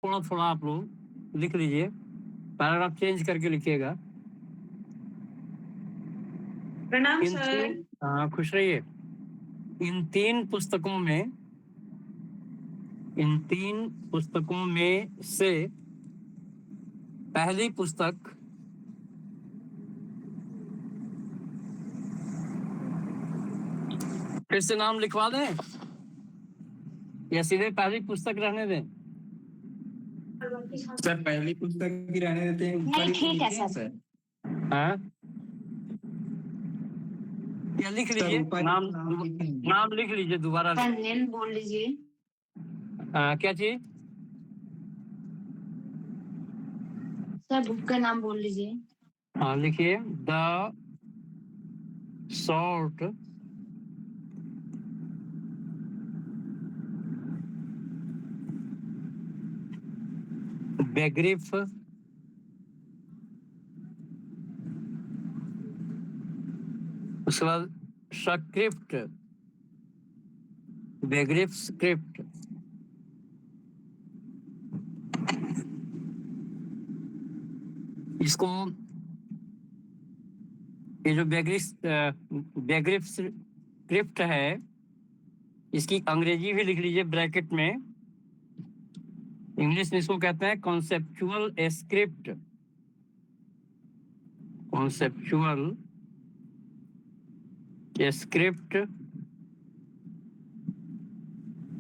थोड़ा थोड़ा आप लोग लिख लीजिए, पैराग्राफ चेंज करके लिखिएगा। प्रणाम सर। हाँ, खुश रहिए। इन तीन पुस्तकों में से पहली पुस्तक फिर से नाम लिखवा दें या सीधे पहली पुस्तक रहने दें? सर पहली पुस्तक ही रहने देते हैं। नहीं, ठीक है सर। हाँ, या लिख लीजिए, नाम लिख लीजिए दोबारा। नेम बोल लीजिए। क्या चीज? सर बुक का नाम बोल लीजिए। हाँ, लिखिए द शॉर्ट बेग्रिफ उसके बाद स्क्रिप्ट, बेग्रिफ स्क्रिप्ट। इसको ये जो बेग्रिफ स्क्रिप्ट है, इसकी अंग्रेजी भी लिख लीजिए ब्रैकेट में। इंग्लिश में इसको कहते हैं कॉन्सेप्चुअल स्क्रिप्ट। कॉन्सेप्चुअल स्क्रिप्ट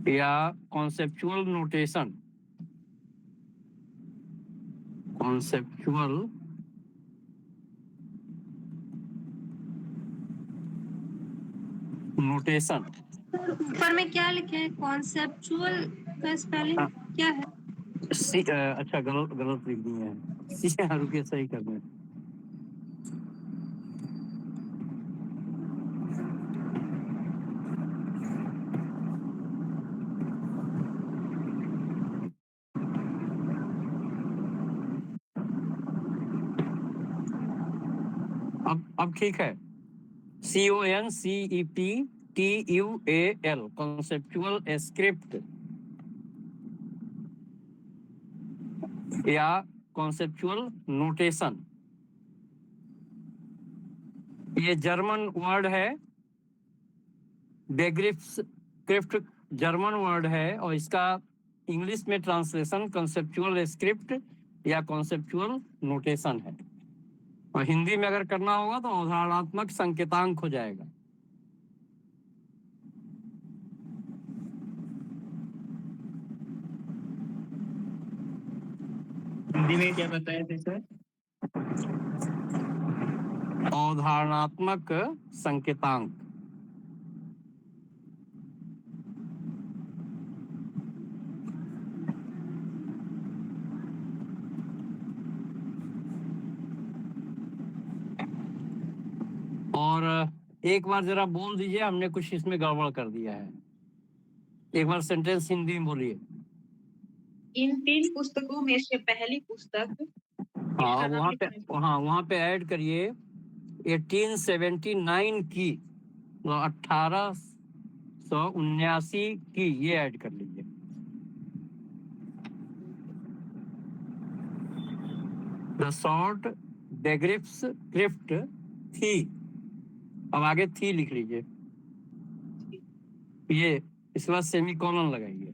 या कॉन्सेप्चुअल नोटेशन। Conceptual notation. ऊपर में क्या लिखे हैं? कॉन्सेप्चुअल का स्पेलिंग क्या है? अच्छा, गलत लिख दिए हैं। रुकिए, सही कर दें। अब ठीक है। CONCEPTUAL कॉन्सेप्चुअल स्क्रिप्ट या कॉन्सेप्चुअल नोटेशन। ये जर्मन वर्ड है। बेग्रिफ स्क्रिप्ट जर्मन वर्ड है और इसका इंग्लिश में ट्रांसलेशन कॉन्सेप्चुअल स्क्रिप्ट या कॉन्सेप्चुअल नोटेशन है। और हिंदी में अगर करना होगा तो अवधारणात्मक संकेतांक हो जाएगा। हिंदी में क्या बताए थे सर? अवधारणात्मक संकेतांक। और एक बार जरा बोल दीजिए, हमने कुछ इसमें गड़बड़ कर दिया है। एक बार सेंटेंस हिंदी में बोलिए। इन तीन पुस्तकों में से पहली पुस्तक। हाँ, वहाँ पे ऐड करिए 1879 की, 1879 की, ये ऐड कर लीजिए। द शॉर्ट बेग्रिफ स्क्रिप्ट थी। अब आगे थी लिख लीजिए। ये इसके बाद सेमीकोलन लगाइए।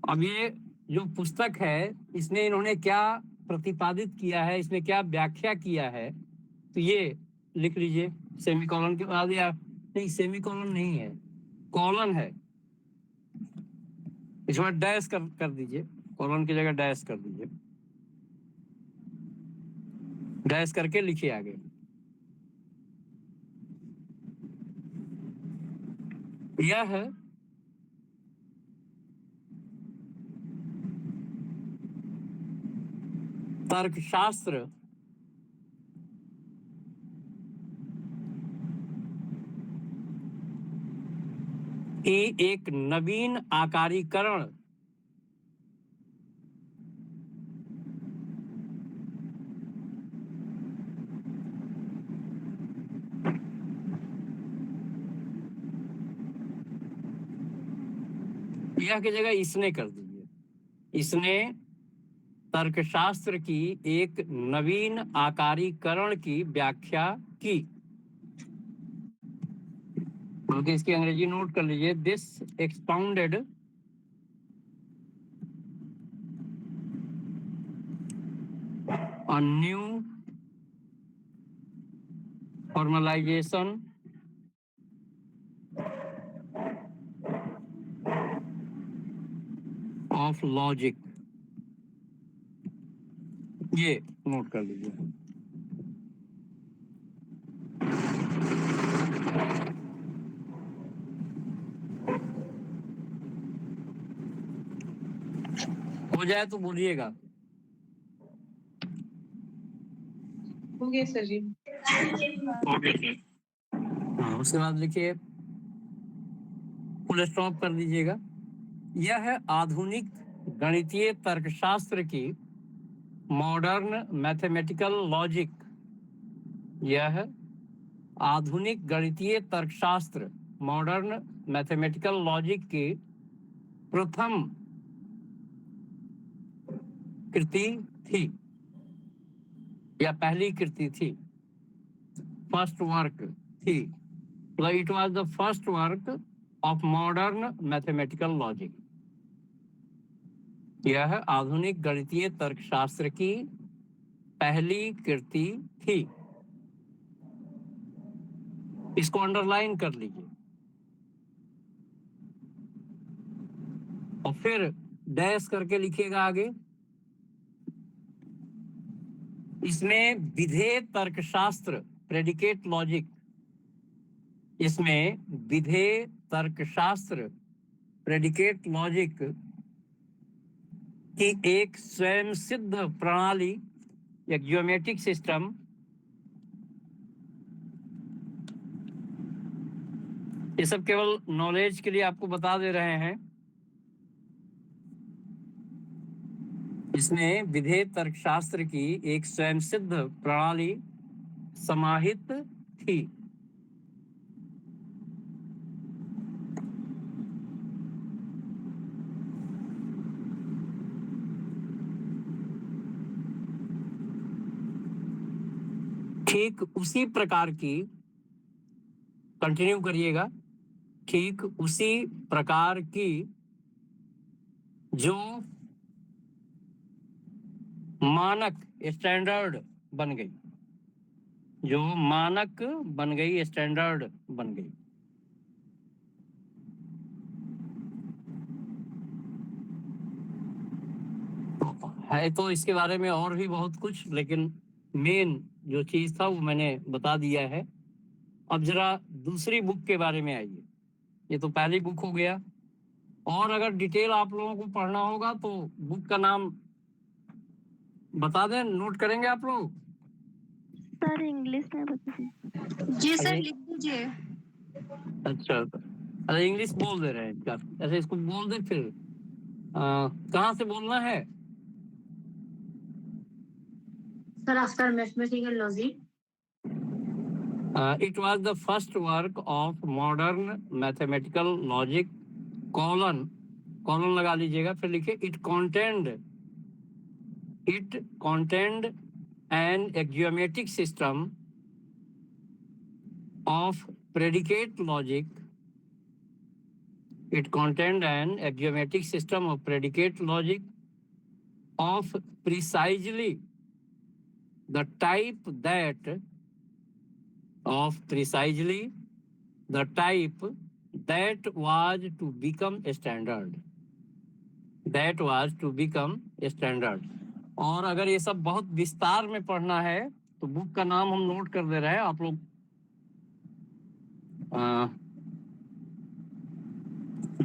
अब ये जो पुस्तक है, इसने इन्होंने क्या प्रतिपादित किया है, इसमें क्या व्याख्या किया है, तो ये लिख लीजिए सेमीकोलन के बाद। या नहीं, सेमीकोलन नहीं है, कॉलन है। इसमें डैश कर दीजिए, कॉलन की जगह डैश कर दीजिए। डैश करके लिखिए आगे। यह तर्कशास्त्र की एक नवीन आकारीकरण यह की जगह इसने कर दीजिए। इसने तर्कशास्त्र की एक नवीन आकारीकरण की व्याख्या की। बल्कि इसकी अंग्रेजी नोट कर लीजिए। This expounded a new formalisation of logic. ये नोट कर लीजिए। हो जाए तो बोलिएगा। हो गया सर जी। हाँ, उसके बाद लिखिए, फुल स्टॉप कर दीजिएगा। यह आधुनिक गणितीय तर्कशास्त्र की मॉडर्न मैथमेटिकल लॉजिक। यह आधुनिक गणितीय तर्कशास्त्र मॉडर्न मैथमेटिकल लॉजिक की प्रथम कृति थी या पहली कृति थी, फर्स्ट वर्क थी। It was the first work of modern mathematical logic. यह आधुनिक गणितीय तर्कशास्त्र की पहली कृति थी। इसको अंडरलाइन कर लीजिए और फिर डैश करके लिखिएगा आगे। इसमें विधेय तर्कशास्त्र प्रेडिकेट लॉजिक, इसमें विधेय तर्कशास्त्र प्रेडिकेट लॉजिक की एक स्वयं सिद्ध प्रणाली, एक ज्योमेट्रिक सिस्टम, ये सब केवल नॉलेज के लिए आपको बता दे रहे हैं। इसमें विधेय तर्कशास्त्र की एक स्वयं सिद्ध प्रणाली समाहित थी। ठीक उसी प्रकार की, कंटिन्यू करिएगा, ठीक उसी प्रकार की जो मानक स्टैंडर्ड बन गई, जो मानक बन गई, स्टैंडर्ड बन गई। है तो इसके बारे में और भी बहुत कुछ, लेकिन मेन जो चीज था वो मैंने बता दिया है। अब जरा दूसरी बुक के बारे में आइए। ये तो पहली बुक हो गया, और अगर डिटेल आप लोगों को पढ़ना होगा तो बुक का नाम बता दें, नोट करेंगे आप लोग? सर इंग्लिश में बता। जी सर लिख दीजिए। अच्छा, अरे इंग्लिश बोल दे रहे हैं क्या? ऐसे इसको बोल दे फिर। कहाँ से बोलना है? Sir after mathematical logic. It was the first work of modern mathematical logic, colon लगा लीजिएगा, फिर लिखिए it contained an axiomatic system of predicate logic. It contained an axiomatic system of predicate logic of precisely the type that was to become standard. That was to become standard. और अगर ये सब बहुत विस्तार में पढ़ना है तो बुक का नाम हम नोट कर दे रहे हैं। आप लोग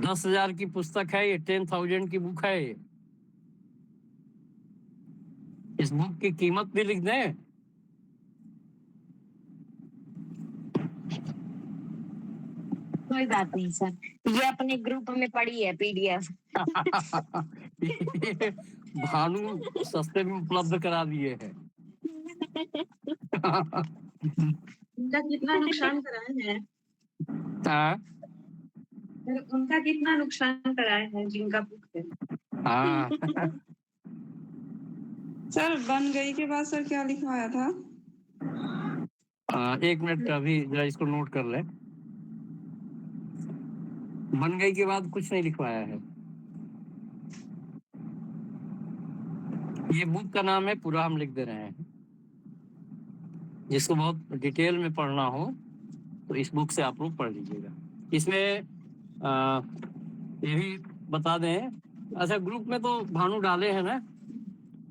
10,000 की पुस्तक है ये, 10,000 की बुक है ये। इस बुक की कीमत भी लिख दें। कोई बात नहीं सर, ये अपने ग्रुप में पड़ी है PDF। भानु सस्ते में उपलब्ध करा दिए हैं। उनका कितना नुकसान कराए हैं? हाँ? उनका कितना नुकसान कराए हैं जिनका बुक है? हाँ सर बन गई के बाद सर क्या लिखवाया था? एक मिनट, अभी जरा इसको नोट कर ले। बन गई के बाद कुछ नहीं लिखवाया है। ये बुक का नाम है, पूरा हम लिख दे रहे हैं। जिसको बहुत डिटेल में पढ़ना हो तो इस बुक से आप लोग पढ़ लीजिएगा। इसमें ये भी बता दें, अच्छा ग्रुप में तो भानु डाले हैं ना?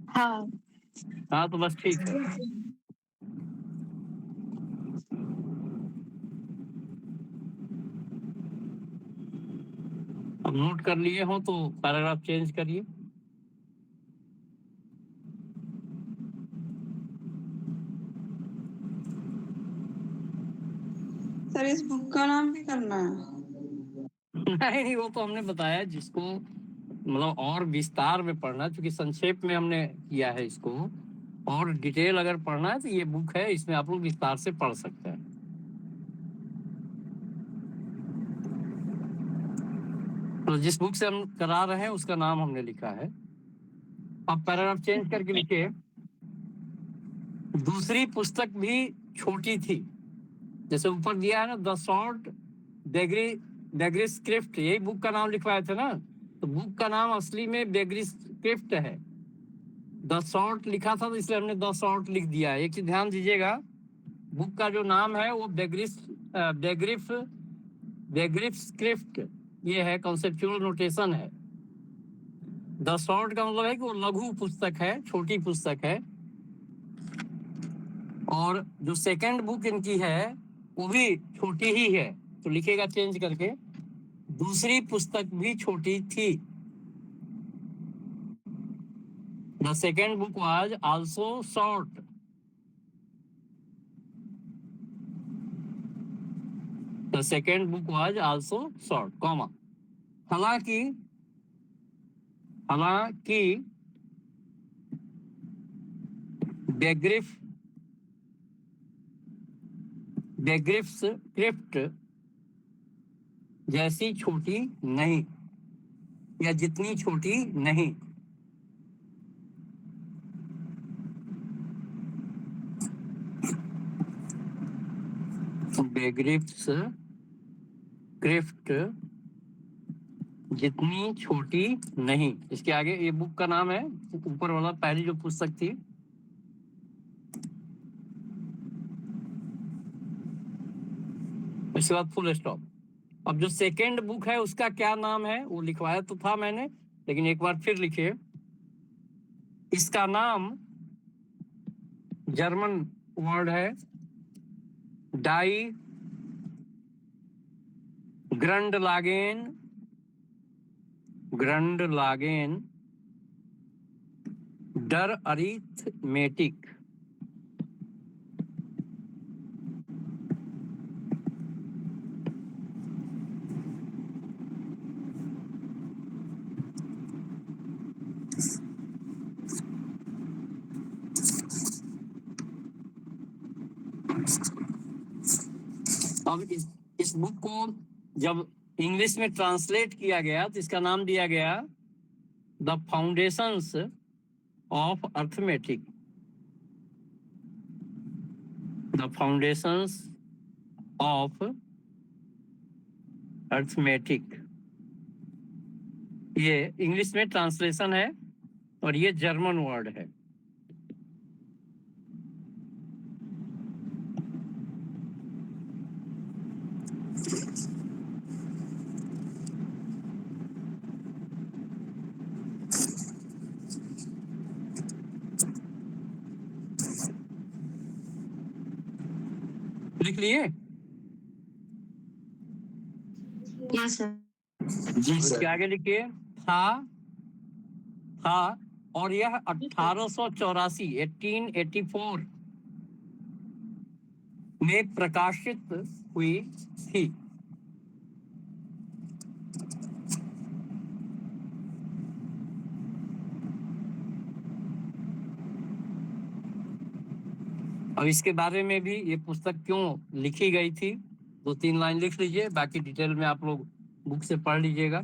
हाँ हाँ तो बस ठीक है। अब नोट कर लिए हो तो पैराग्राफ चेंज करिए। सर इस बुक का नाम भी करना है? नहीं, वो तो हमने बताया, जिसको मतलब और विस्तार में पढ़ना, क्योंकि संक्षेप में हमने किया है इसको, और डिटेल अगर पढ़ना है तो ये बुक है, इसमें आप लोग विस्तार से पढ़ सकते हैं। तो जिस बुक से हम करा रहे हैं उसका नाम हमने लिखा है। अब पैराग्राफ चेंज करके लिखे, दूसरी पुस्तक भी छोटी थी। जैसे ऊपर दिया है ना, द शॉर्ट बेगरिस्क्रिप्ट, यही बुक का नाम लिखवाए थे ना, तो बुक का नाम असली में बेगरिस्क्रिप्ट है। द शॉर्ट लिखा था तो इसलिए हमने द शॉर्ट लिख दिया है। एक चीज ध्यान दीजिएगा, बुक का जो नाम है वो बेगरिस्क्रिप्ट ये है, कॉन्सेप्चुअल नोटेशन है। द शॉर्ट का मतलब है कि वो लघु पुस्तक है, छोटी पुस्तक है। और जो सेकंड बुक इनकी है वो भी छोटी ही है, तो लिखेगा चेंज करके, दूसरी पुस्तक भी छोटी थी। The second book was also short. The second book was also short, comma. हालांकि बेग्रिफ्ट जैसी छोटी नहीं, या जितनी छोटी नहीं। बेग्रिफ्ट जितनी छोटी नहीं, इसके आगे ये बुक का नाम है, ऊपर वाला पहली जो पुस्तक थी। इसके बाद फुल स्टॉप। अब जो सेकेंड बुक है उसका क्या नाम है वो लिखवाया तो था मैंने, लेकिन एक बार फिर लिखिए। इसका नाम जर्मन वर्ड है, डाई ग्रंडलागेन डर अरिथमेटिक। अब इस बुक को जब इंग्लिश में ट्रांसलेट किया गया तो इसका नाम दिया गया the foundations of arithmetic. The foundations of arithmetic, ये इंग्लिश में ट्रांसलेशन है और ये जर्मन वर्ड है। लिख लिए? Yes sir. इसके आगे लिखिए था, और यह 1884 1884 में प्रकाशित हुई थी। अब इसके बारे में भी, ये पुस्तक क्यों लिखी गई थी, 2-3 लाइन लिख लीजिए, बाकी डिटेल में आप लोग बुक से पढ़ लीजिएगा।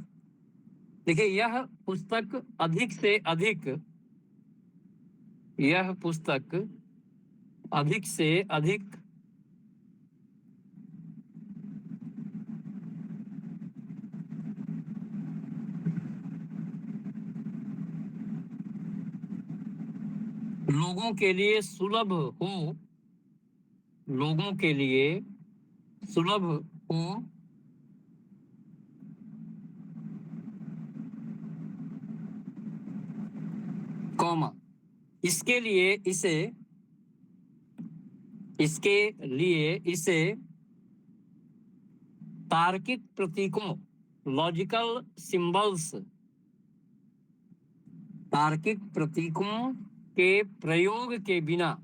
देखिए, यह पुस्तक अधिक से अधिक, यह पुस्तक अधिक से अधिक लोगों के लिए सुलभ हो, लोगों के लिए सुलभ हो, कॉमा, इसके लिए इसे, इसके लिए इसे तार्किक प्रतीकों, लॉजिकल सिंबल्स, तार्किक प्रतीकों के प्रयोग के बिना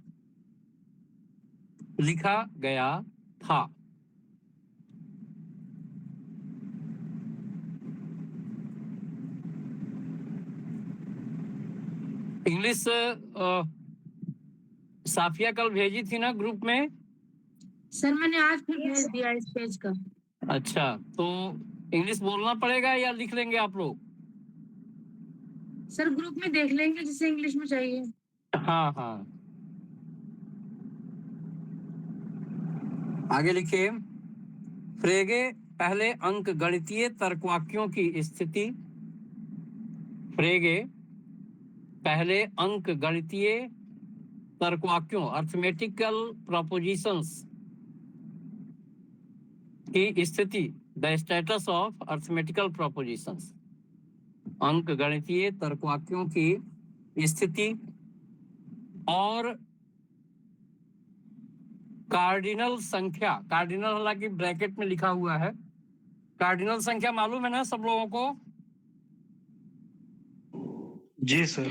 लिखा गया था। इंग्लिश साफिया कल भेजी थी ना ग्रुप में? सर मैंने आज फिर भेज दिया इस पेज का। अच्छा, तो इंग्लिश बोलना पड़ेगा या लिख लेंगे आप लोग? सर ग्रुप में देख लेंगे जिसे इंग्लिश में चाहिए। हाँ हाँ, आगे लिखिए। फ्रेगे पहले अंक गणितीय तर्कवाक्यों की स्थिति, फ्रेगे पहले अंक गणितीय तर्कवाक्यों, अर्थमेटिकल प्रोपोजिशंस की स्थिति, the status of arithmetical propositions, अंक गणितीय तर्कवाक्यों की स्थिति और कार्डिनल संख्या, कार्डिनल हालांकि ब्रैकेट में लिखा हुआ है, कार्डिनल संख्या मालूम है ना सब लोगों को? जी सर।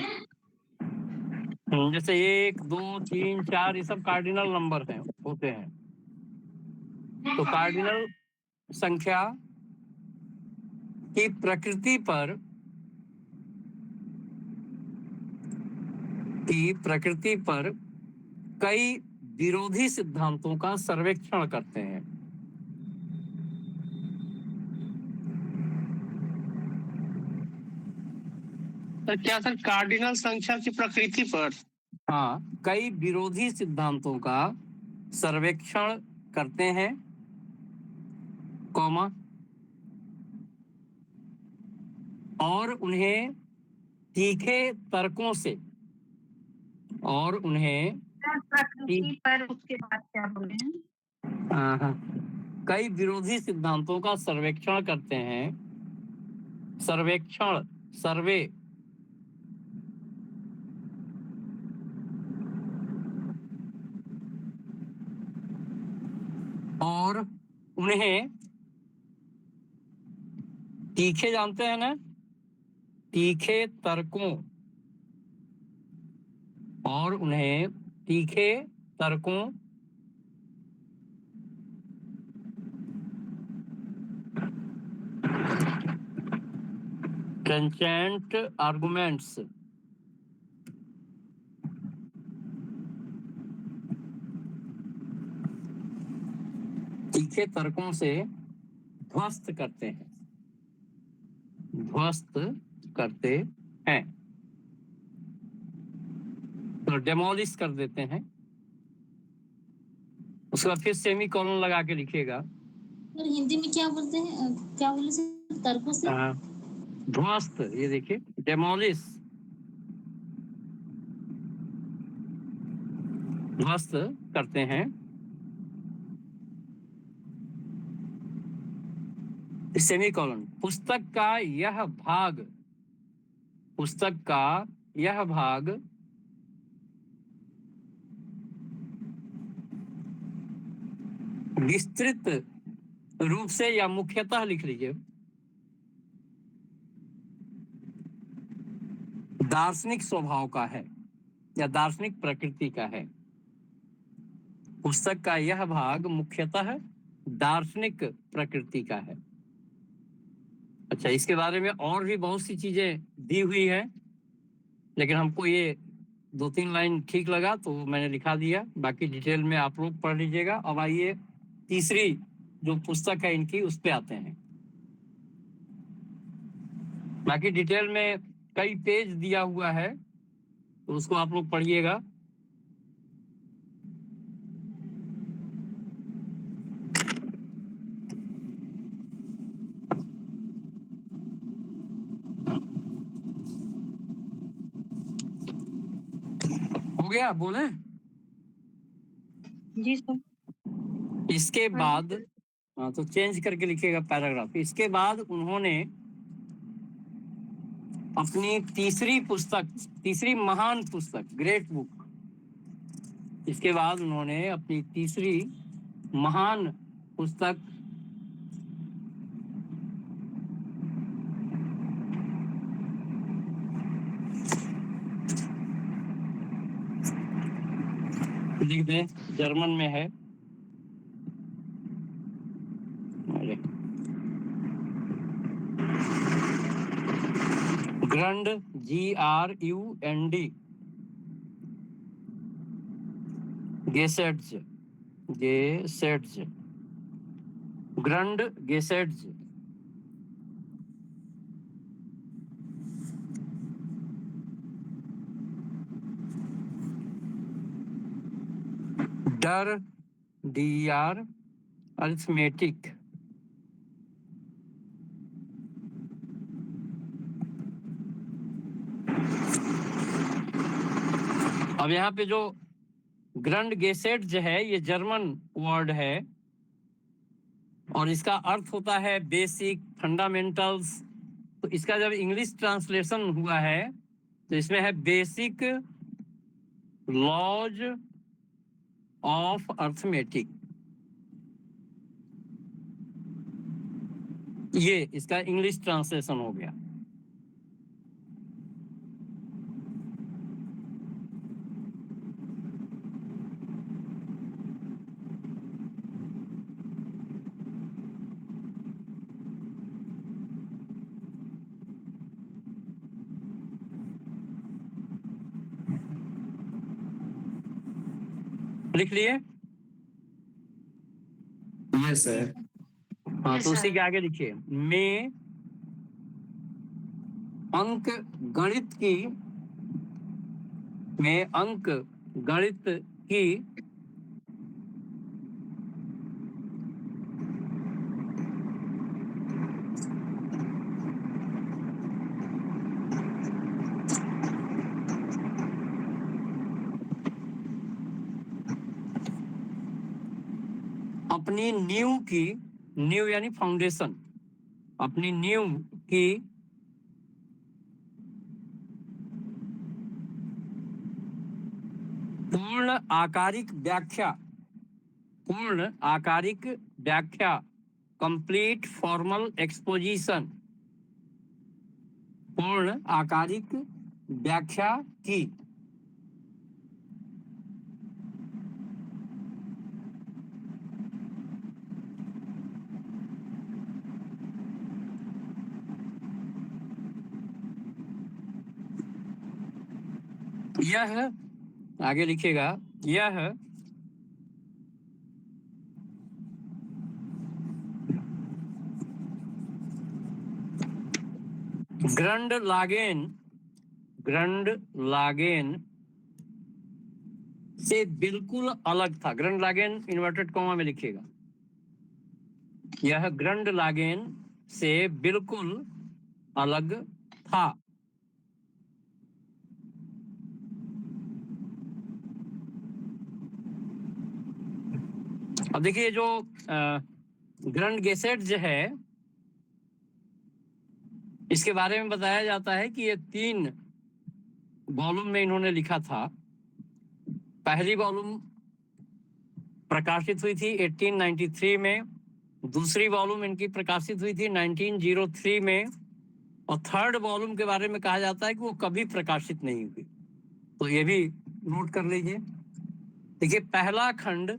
जैसे 1 2 3 4 ये सब कार्डिनल नंबर हैं, होते हैं। तो कार्डिनल संख्या की प्रकृति पर कई विरोधी सिद्धांतों का सर्वेक्षण करते हैं। तो क्या सर कार्डिनल संख्या की प्रकृति पर? हाँ, कई विरोधी सिद्धांतों का सर्वेक्षण करते हैं, कॉमा, और उन्हें तीखे तर्कों से, और उन्हें प्रकृति पर उसके बाद क्या बोले हैं? कई विरोधी सिद्धांतों का सर्वेक्षण करते हैं, सर्वेक्षण, सर्वे, और उन्हें तीखे, जानते हैं ना, तीखे तर्कों, और उन्हें तीखे तर्कों ट्रेंचेंट आर्गुमेंट्स, तीखे तर्कों से ध्वस्त करते हैं, ध्वस्त करते हैं, तो डेमोलिश कर देते हैं। उसके बाद फिर सेमी कॉलन लगा के लिखिएगा। सर हिंदी में क्या बोलते हैं, क्या बोले सर, तर्कों से ध्वस्त, ये देखिए, डेमोलिश, ध्वस्त करते हैं। सेमीकोलन, पुस्तक का यह भाग, पुस्तक का यह भाग विस्तृत रूप से या मुख्यतः लिख लीजिए दार्शनिक स्वभाव का है या दार्शनिक प्रकृति का है। पुस्तक का यह भाग मुख्यतः दार्शनिक प्रकृति का है। अच्छा, इसके बारे में और भी बहुत सी चीजें दी हुई है, लेकिन हमको ये 2-3 लाइन ठीक लगा तो मैंने लिखा दिया, बाकी डिटेल में आप लोग पढ़ लीजिएगा। अब आइए तीसरी जो पुस्तक है इनकी, उस पे आते हैं। बाकी डिटेल में कई पेज दिया हुआ है, तो उसको आप लोग पढ़िएगा। हो गया, बोले? जी सर। इसके बाद हाँ, तो चेंज करके लिखिएगा पैराग्राफ। इसके बाद उन्होंने अपनी तीसरी पुस्तक, तीसरी महान पुस्तक, ग्रेट बुक, इसके बाद उन्होंने अपनी तीसरी महान पुस्तक लिख दें, जर्मन में है। ग्रंड, GRUND, गेसेट्स, ग्रंड गेसेट्स। डर, DER, अरिथमेटिक। अब यहाँ पे जो ग्रंड गेसेट जो है, ये जर्मन वर्ड है और इसका अर्थ होता है बेसिक, फंडामेंटल्स। तो इसका जब इंग्लिश ट्रांसलेशन हुआ है तो इसमें है बेसिक लॉज ऑफ अर्थमेटिक। ये इसका इंग्लिश ट्रांसलेशन हो गया। लिख लिए? Yes sir. हाँ, तो उसी के आगे लिखिए, में अंक गणित की, में अंक गणित की अपनी नींव की, नींव यानी फाउंडेशन, अपनी नींव की पूर्ण आकारिक व्याख्या, पूर्ण आकारिक व्याख्या, कंप्लीट फॉर्मल एक्सपोजिशन, पूर्ण आकारिक व्याख्या की। यह, आगे लिखिएगा, यह ग्रंड लागेन से बिल्कुल अलग था। ग्रंड लागेन इन्वर्टेड कॉमा में लिखिएगा। यह ग्रंड लागेन से बिल्कुल अलग था। अब देखिए, जो ग्रंड गेसेट जो है, इसके बारे में बताया जाता है कि ये 3 वॉल्यूम में इन्होंने लिखा था। पहली वॉल्यूम प्रकाशित हुई थी 1893 में, दूसरी वॉल्यूम इनकी प्रकाशित हुई थी 1903 में, और थर्ड वॉल्यूम के बारे में कहा जाता है कि वो कभी प्रकाशित नहीं हुई। तो ये भी नोट कर लीजिए। देखिए, पहला खंड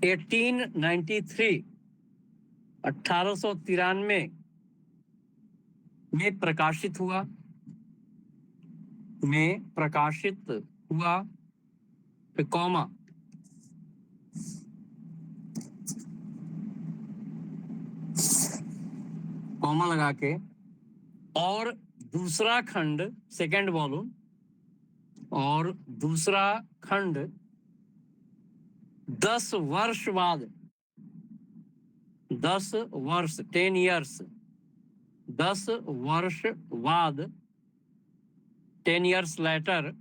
1893 में प्रकाशित हुआ, कॉमा। कॉमा लगा के, और दूसरा खंड सेकंड वॉल्यूम, और दूसरा खंड 10 वर्ष बाद, 10 वर्ष 10 ईयर्स, 10 वर्ष बाद 10 ईयर्स लेटर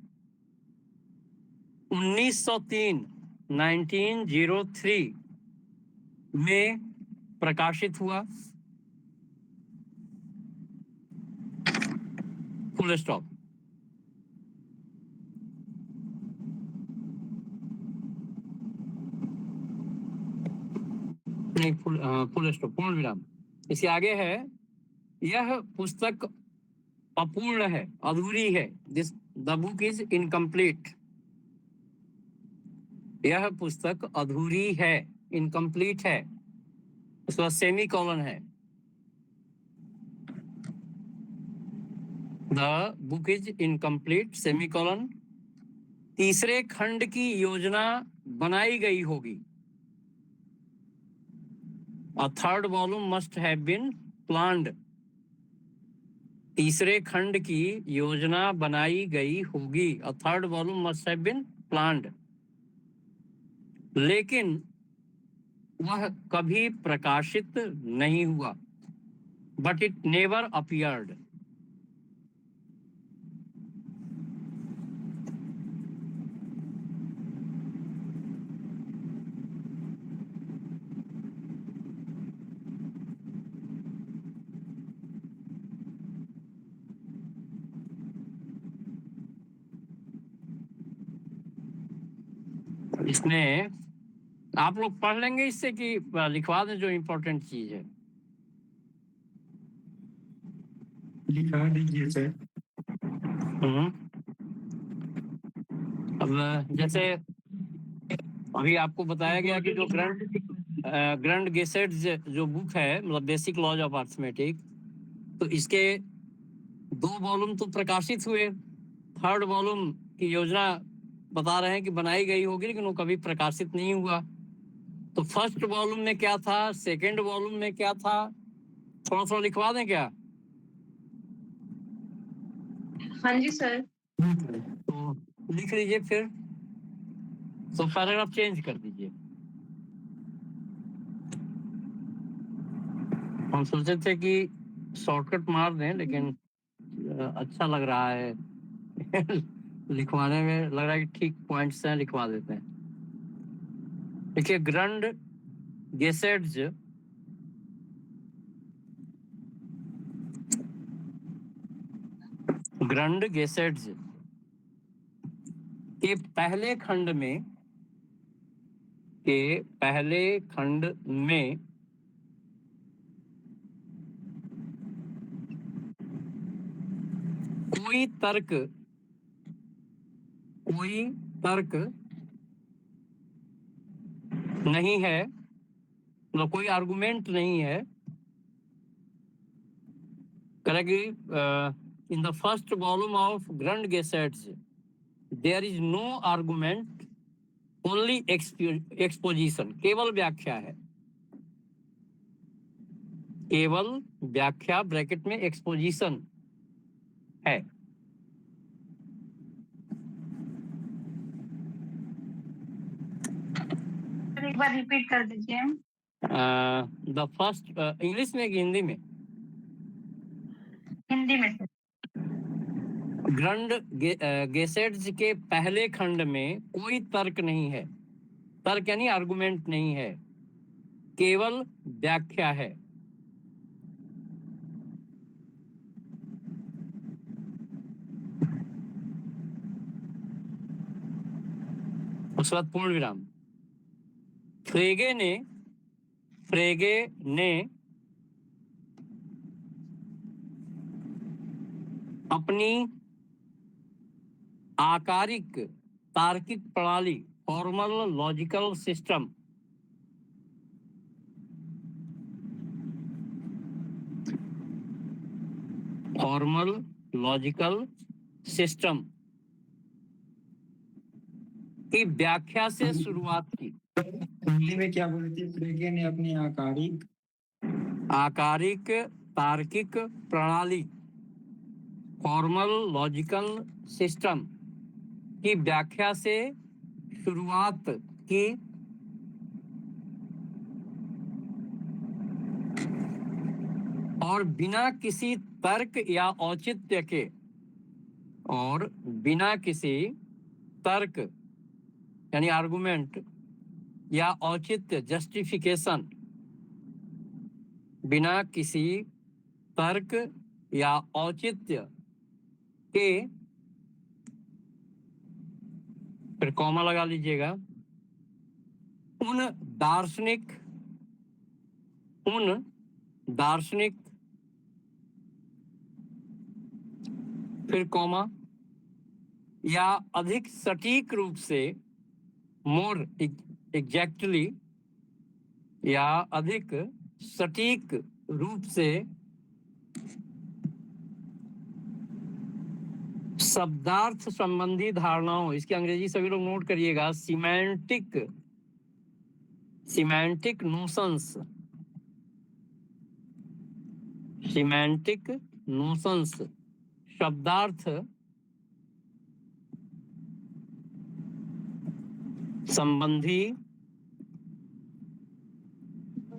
1903 में प्रकाशित हुआ। Full stop. नहीं, फुल स्टॉप, पूर्ण विराम। इसके आगे है, यह पुस्तक अपूर्ण है, अधूरी है। This the book is incomplete. यह पुस्तक अधूरी है, इनकम्प्लीट है। उसके बाद सेमी कॉलन है। The book is incomplete semi colon. तीसरे खंड की योजना बनाई गई होगी। A third volume must have been planned. तीसरे खंड की योजना बनाई गई होगी। A third volume must have been planned. लेकिन वह कभी प्रकाशित नहीं हुआ। But it never appeared. इसमें आप लोग पढ़ लेंगे इससे कि लिखवा दें जो इम्पोर्टेंट चीज है। लिखा दीजिए सर। अब जैसे अभी आपको बताया गया कि जो ग्रैंड गेसेट जो बुक है, मतलब बेसिक लॉज ऑफ अर्थमेटिक, तो इसके 2 वॉल्यूम तो प्रकाशित हुए। थर्ड वॉल्यूम की योजना बता रहे हैं कि बनाई गई होगी, लेकिन वो कभी प्रकाशित नहीं हुआ। तो फर्स्ट वॉल्यूम में क्या था, सेकंड वॉल्यूम में क्या था, थोड़ा थोड़ा लिखवा दें क्या? हाँ जी सर। तो लिख लीजिए फिर, तो पैराग्राफ चेंज कर दीजिए। हम सोचे थे कि शॉर्टकट मार दें, लेकिन अच्छा लग रहा है लिखवाने में, लग रहा है कि ठीक पॉइंट्स हैं, लिखवा देते हैं। देखिए, ग्रैंड गेसेट्स के पहले खंड में कोई तर्क नहीं है, मतलब कोई आर्गुमेंट नहीं है। Correctly, in the first volume of ग्रैंड गेसेट्स there is no argument, only exposition. केवल व्याख्या है, केवल व्याख्या, ब्रैकेट में एक्सपोजिशन है। एक बार रिपीट कर दीजिए। द फर्स्ट, इंग्लिश में कि हिंदी में? हिंदी में सर। ग्रैंड गेसेट्स के पहले खंड में कोई तर्क नहीं है। तर्क यानी आर्गुमेंट नहीं है, केवल व्याख्या है। उस बाद पूर्ण विराम। फ्रेगे ने अपनी आकारिक तार्किक प्रणाली, फॉर्मल लॉजिकल सिस्टम, की व्याख्या से शुरुआत की। हिंदी में क्या बोलती है? फ्रेगे ने अपनी आकारिक तार्किक प्रणाली, फॉर्मल लॉजिकल सिस्टम की व्याख्या से शुरुआत की और बिना किसी तर्क या औचित्य के यानी आर्गुमेंट या औचित्य जस्टिफिकेशन, बिना किसी तर्क या औचित्य के, फिर कॉमा लगा लीजिएगा, उन दार्शनिक फिर कॉमा या अधिक सटीक रूप से, मोर एग्जैक्टली, या अधिक सटीक रूप से शब्दार्थ संबंधी धारणाओं, इसकी अंग्रेजी सभी लोग नोट करिएगा, सिमेंटिक नोशंस शब्दार्थ संबंधी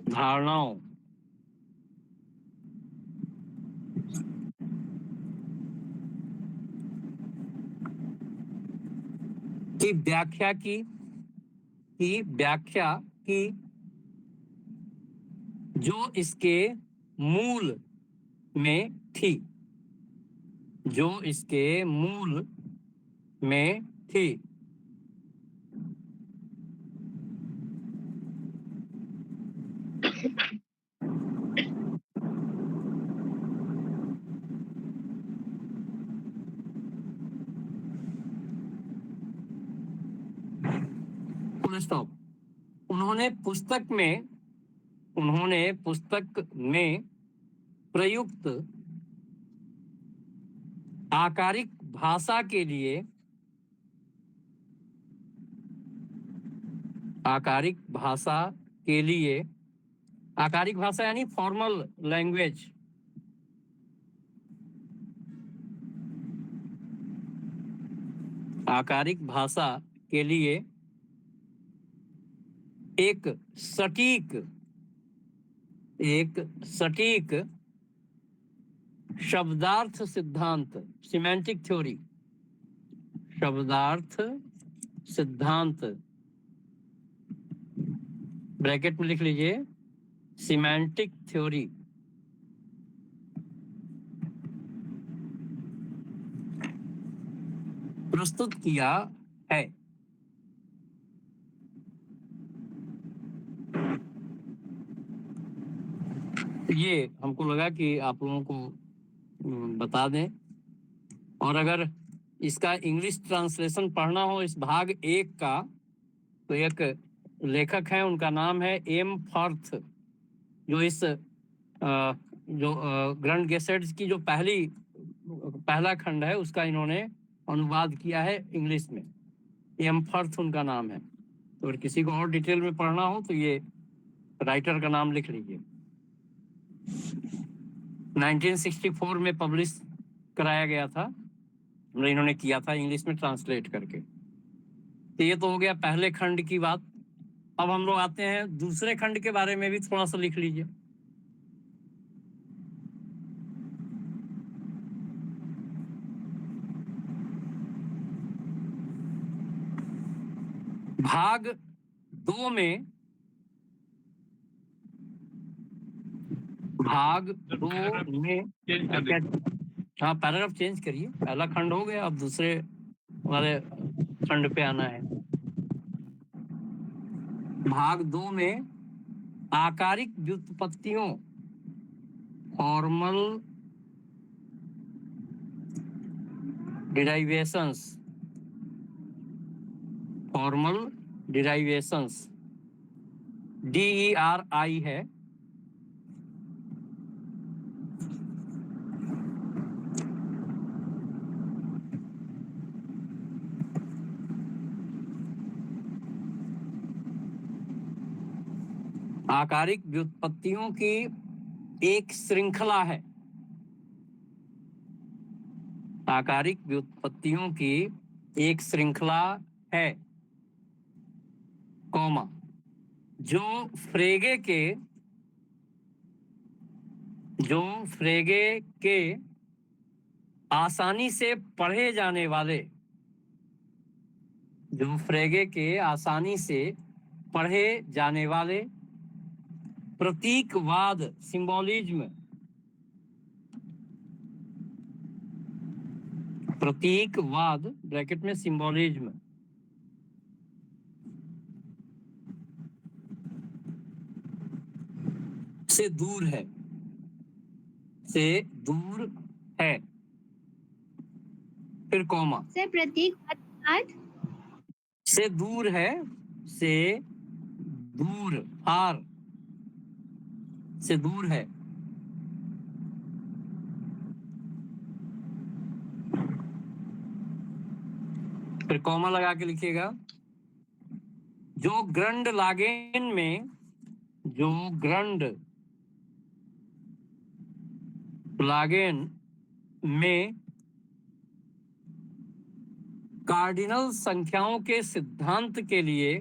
धारणाओं की व्याख्या की जो इसके मूल में थी। Full stop. उन्होंने पुस्तक में प्रयुक्त आकारिक भाषा के लिए, आकारिक भाषा यानी फॉर्मल लैंग्वेज, आकारिक भाषा के लिए एक सटीक शब्दार्थ सिद्धांत, सिमेंटिक थ्योरी, शब्दार्थ सिद्धांत, ब्रैकेट में लिख लीजिए, सिमेंटिक थ्योरी प्रस्तुत किया है। ये हमको लगा कि आप लोगों को बता दें, और अगर इसका इंग्लिश ट्रांसलेशन पढ़ना हो इस भाग 1 का, तो एक लेखक है, उनका नाम है एम फर्थ, जो इस ग्रैंड गेसेट्स की जो पहला खंड है उसका इन्होंने अनुवाद किया है इंग्लिश में। एम फर्थ उनका नाम है। तो अगर किसी को और डिटेल में पढ़ना हो तो ये राइटर का नाम लिख लीजिए। 1964 में पब्लिश कराया गया था, इन्होंने किया था इंग्लिश में ट्रांसलेट करके। तो ये तो हो गया पहले खंड की बात। अब हम लोग आते हैं दूसरे खंड के बारे में भी थोड़ा सा लिख लीजिए। भाग 2 में हाँ, पैराग्राफ चेंज करिए। पहला खंड हो गया, अब दूसरे वाले खंड पे आना है। भाग 2 में आकारिक व्युत्पत्तियों, फॉर्मल डिराइवेशंस, DERI है। आकारिक व्युत्पत्तियों की एक श्रृंखला है, आकारिक व्युत्पत्तियों की एक श्रृंखला है, कॉमा, जो फ्रेगे के आसानी से पढ़े जाने वाले, जो फ्रेगे के आसानी से पढ़े जाने वाले प्रतीकवाद, सिंबोलिज्म, प्रतीकवाद ब्रैकेट में सिंबोलिज्म से दूर है, से दूर है, फिर कॉमा, से प्रतीकवाद से दूर है, से दूर, हार से दूर है, फिर कॉमा लगा के लिखिएगा, जो ग्रंड लागेन में, जो ग्रंड लागेन में कार्डिनल संख्याओं के सिद्धांत के लिए,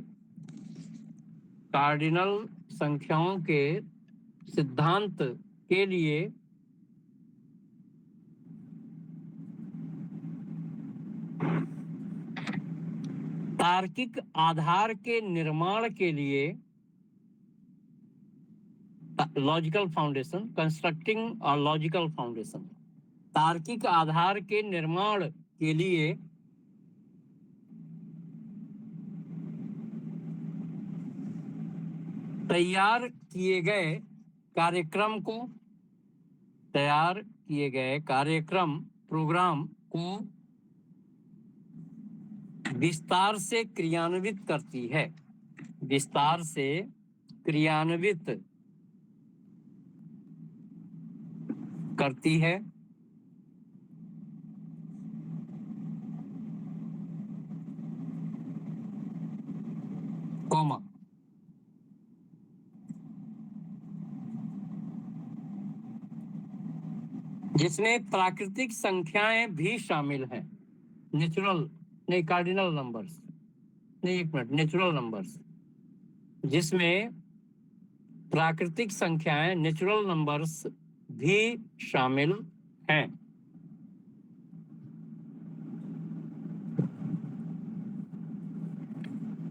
कार्डिनल संख्याओं के सिद्धांत के लिए तार्किक आधार के निर्माण के लिए, लॉजिकल फाउंडेशन, कंस्ट्रक्टिंग और लॉजिकल फाउंडेशन, तार्किक आधार के निर्माण के लिए तैयार किए गए कार्यक्रम प्रोग्राम को विस्तार से क्रियान्वित करती है, विस्तार से क्रियान्वित करती है, कॉमा, जिसमें प्राकृतिक संख्याएं भी शामिल हैं, नेचुरल नहीं, कार्डिनल नंबर्स नहीं, एक मिनट, नेचुरल नंबर्स, जिसमें प्राकृतिक संख्याएं, नेचुरल नंबर्स भी शामिल हैं,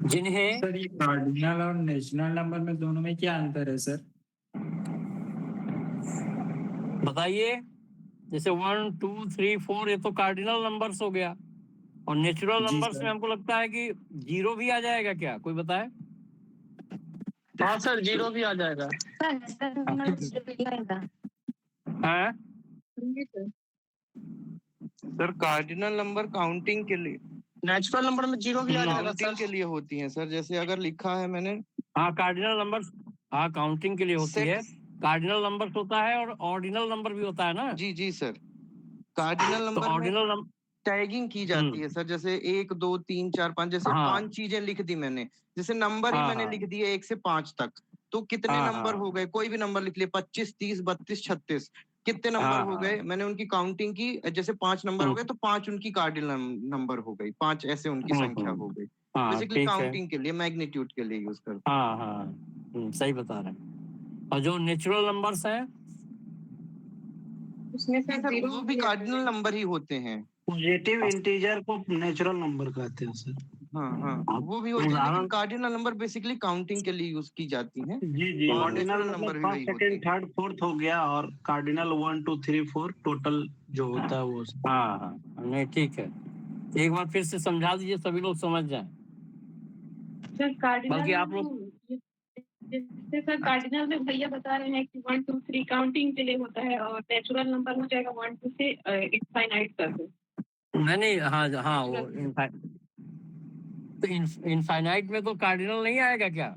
जिन्हें सर ये कार्डिनल और नेचुरल नंबर में दोनों में क्या अंतर है सर? बताइए। जैसे 1 2 3 4 ये तो कार्डिनल नंबर्स हो गया, और नेचुरल जी नंबर्स सर। में हमको लगता है कि 0 भी आ जाएगा क्या, कोई बताए? हाँ सर, 0 भी आ जाएगा। हैं? सर कार्डिनल नंबर काउंटिंग के लिए, नेचुरल नंबर में 0 भी आ जाएगा काउंटिंग के सर। लिए होती हैं सर। जैसे अगर लिखा है मैंने हाँ, कार्डिनल नंबर्स, हाँ काउंटिंग के लिए होती है, कार्डिनल नंबर्स होता है और ऑर्डिनल नंबर भी होता है ना। जी जी सर, कार्डिनल तो नंबर में ऑर्डिनल नंबर टैगिंग की जाती है सर। जैसे 1 2 3 4 5, जैसे हाँ। 5 चीजें लिख दी मैंने, जैसे नंबर ही हाँ, मैंने हाँ। लिख दिए 1 से 5 तक, तो कितने हाँ, नंबर हाँ। हो गए? कोई भी नंबर लिख लिए, 25 30 32 36, कितने नंबर हाँ, हो हाँ। गए? मैंने उनकी काउंटिंग की, जैसे 5 नंबर हो गए तो 5 उनकी कार्डिनल नंबर हो गई, 5 ऐसे उनकी संख्या हो गई। हाँ, बेसिकली ठीक है। काउंटिंग के लिए, मैग्नीट्यूड के लिए यूज करते हाँ, हाँ, सही बता रहे हैं। और जो नेचुरल नंबर्स हैं उसमें से हैं सर, जीरो वो भी कार्डिनल नंबर ही होते हैं। पॉजिटिव इंटीजर को नेचुरल नंबर कहते हैं सर। हाँ हाँ, वो भी होते हैं, लेकिन कार्डिनल नंबर बेसिकली काउंटिंग के लिए यूज की जाती हैं। जी जी, और ऑर्डिनल नेचुरल मतलब नंबर भी फर्स्ट वही होते सेकंड थर्ड फोर्थ हो गया, और कार्डिनल 1 2 3 4 टोटल जो होता है वो। हाँ, हाँ, नहीं ठीक है, एक बार फिर से समझा दीजिए, सभी लोग समझ जाएं। सर कार्डिनल बल्कि आप लोग जैसे सर कार्डिनल में भैया बता रहे हैं कि 1 2 3 काउंटिंग के लिए होता है, और नेचुरल नंबर हो जाएगा 1 2 से इनफाइनाइट तक। नहीं, हाँ हाँ, वो तो इनफाइनाइट में तो कार्डिनल नहीं आएगा क्या?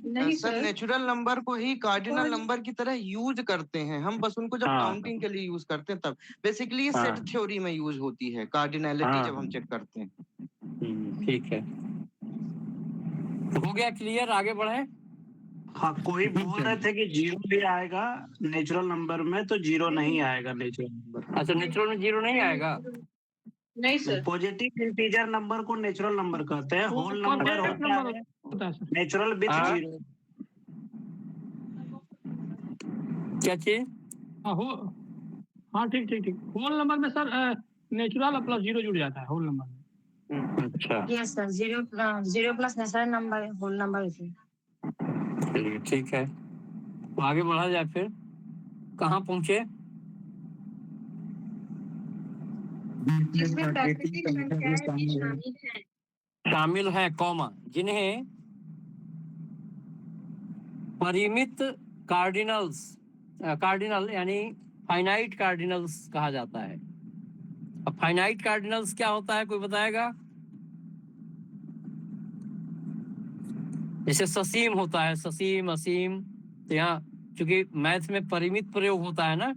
नहीं सर, सर, नेचुरल नंबर को ही कार्डिनल नंबर की तरह यूज करते हैं हम, बस उनको जब हाँ। काउंटिंग के लिए यूज करते हैं तब। बेसिकली ये हाँ। सेट थ्योरी में यूज होती है कार्डिनलिटी, हाँ। जब हम चेक करते हैं। ठीक है, तो हो गया क्लियर, आगे बढ़े। हाँ, कोई बोल रहे थे कि 0 भी आएगा नेचुरल नंबर में, तो 0 नहीं आएगा नेचुरल नंबर। अच्छा, नेचुरल में 0 नहीं आएगा। नहीं सर, पॉजिटिव इंटीजर नंबर को नेचुरल नंबर कहते हैं। होल नंबर परफेक्ट होता नंबर है होता है सर। नेचुरल विथ हाँ। 0। क्या चीज? हाँ हो, हाँ ठीक ठीक ठीक। होल नंबर में सर नेचुरल प्लस 0 जुड़ जाता है होल नंबर में। अच्छा, yes sir, 0 plus natural number whole number है। चलिए ठीक है, तो आगे बढ़ा जाए। फिर कहाँ पहुंचे? इसमें प्राकृतिक संख्याएं भी शामिल हैं। शामिल है कॉमा, जिन्हें परिमित कार्डिनल यानी फाइनाइट कार्डिनल्स कहा जाता है। अब फाइनाइट कार्डिनल्स क्या होता है, कोई बताएगा? जैसे ससीम होता है, ससीम, असीम। तो यहाँ चूंकि मैथ में परिमित प्रयोग होता है ना,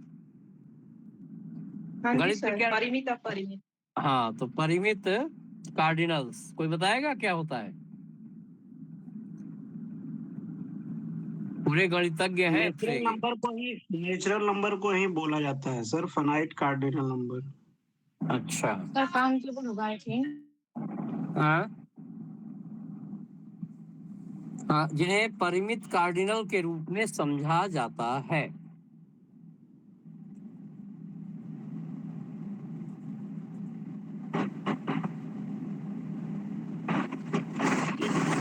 हाँ जी गणित में सर, क्या? परिमित अपरिमित। हाँ, तो परिमित कार्डिनल्स कोई बताएगा क्या होता है? पूरे गणितज्ञ हैं। नेचुरल नंबर को ही बोला जाता है सर, फाइनाइट कार्डिनल नंबर। अच्छा, सर काउंटेबल होगा आई थिंक। हाँ हाँ, जिन्हें परिमित कार्डिनल के रूप में समझा जाता है।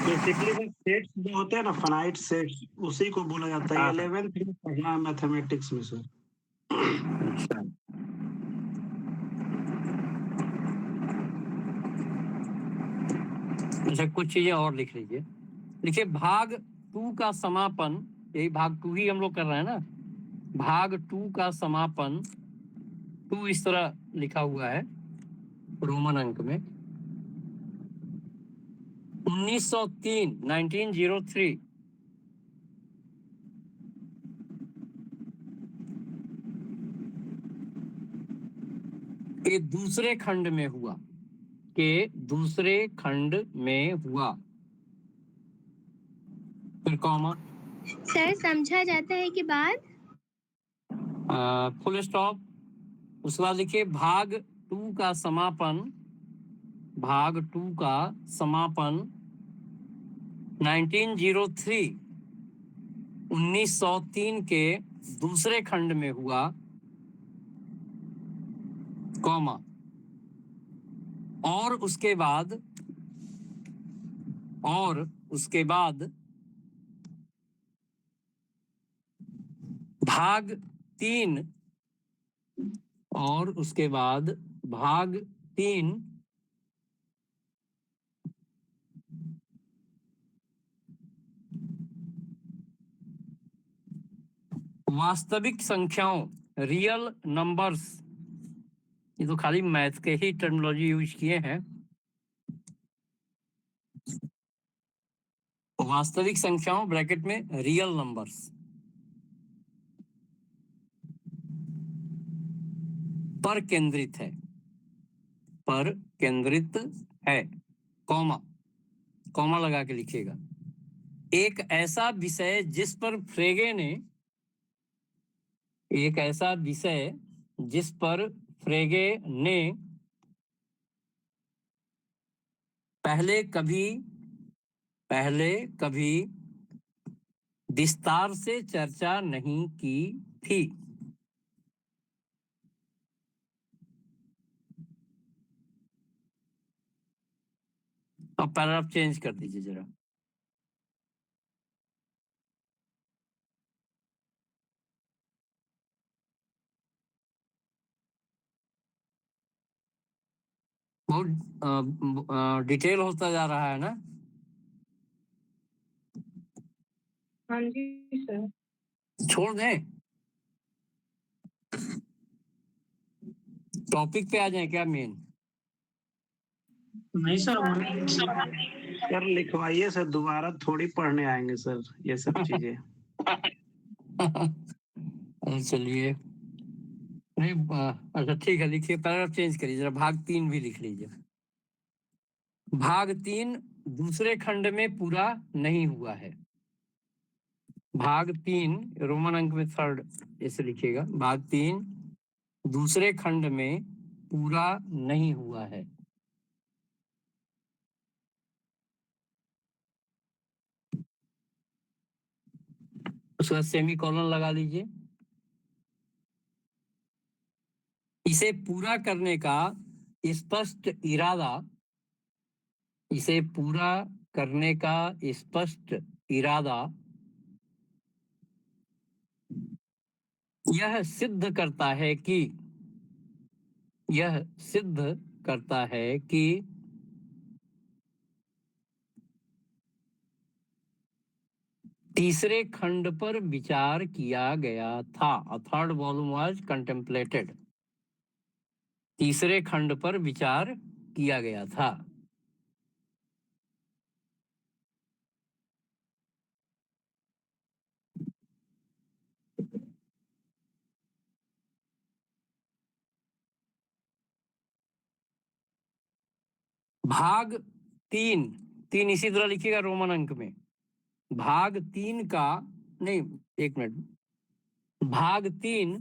बेसिकली सेट्स जो होते हैं ना, फाइनाइट सेट्स, उसी को बोला जाता है। हाँ। 11th में पढ़ना है मैथमेटिक्स में सर। अच्छा, अच्छा, कुछ चीजें और लिख लीजिए। लिखिए भाग 2 का समापन, यही भाग 2 ही हम लोग कर रहे हैं ना। भाग 2 का समापन 2 इस तरह लिखा हुआ है रोमन अंक में। 1903 के दूसरे खंड में हुआ, फिर कॉमा, सर समझा जाता है कि बाद फुल स्टॉप। उसके बाद लिखिए भाग 2 का समापन 1903 के दूसरे खंड में हुआ, कॉमा, और उसके बाद भाग 3 वास्तविक संख्याओं, रियल नंबर्स। ये तो खाली मैथ के ही टर्मिनोलॉजी यूज किए हैं। वास्तविक संख्याओं ब्रैकेट में रियल नंबर्स पर केंद्रित है, कॉमा लगा के लिखिएगा। एक ऐसा विषय जिस पर फ्रेगे ने पहले कभी विस्तार से चर्चा नहीं की थी। अब पैराग्राफ चेंज कर दीजिए जरा। बहुत डिटेल होता जा रहा है ना। हाँ जी सर। छोड़ दें, टॉपिक पे आ जाए क्या मेन? नहीं सर लिखवाइए सर, दोबारा थोड़ी पढ़ने आएंगे सर ये सब चीजें। चलिए, नहीं अच्छा ठीक है, लिखिए, पैराग्राफ चेंज करिए जरा, भाग 3 भी लिख लीजिए। भाग 3 दूसरे खंड में पूरा नहीं हुआ है। भाग 3 रोमन अंक में थर्ड ऐसे लिखिएगा, भाग 3 दूसरे खंड में पूरा नहीं हुआ है। उसका सेमीकोलन लगा लीजिए। इसे पूरा करने का स्पष्ट इरादा, इसे पूरा करने का स्पष्ट इरादा यह सिद्ध करता है कि, यह सिद्ध करता है कि तीसरे खंड पर विचार किया गया था। A third volume was contemplated. तीसरे खंड पर विचार किया गया था। भाग 3 3 इसी तरह लिखिएगा रोमन अंक में। भाग 3 का नहीं, एक मिनट, भाग 3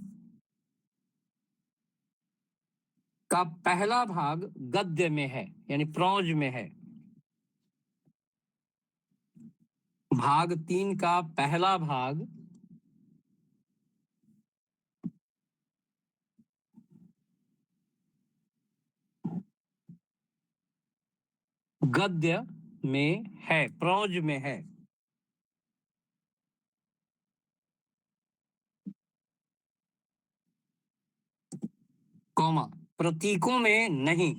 का पहला भाग गद्य में है, यानी प्रोज में है। भाग 3 का पहला भाग गद्य में है, प्रोज में है। कॉमा, प्रतीकों में नहीं,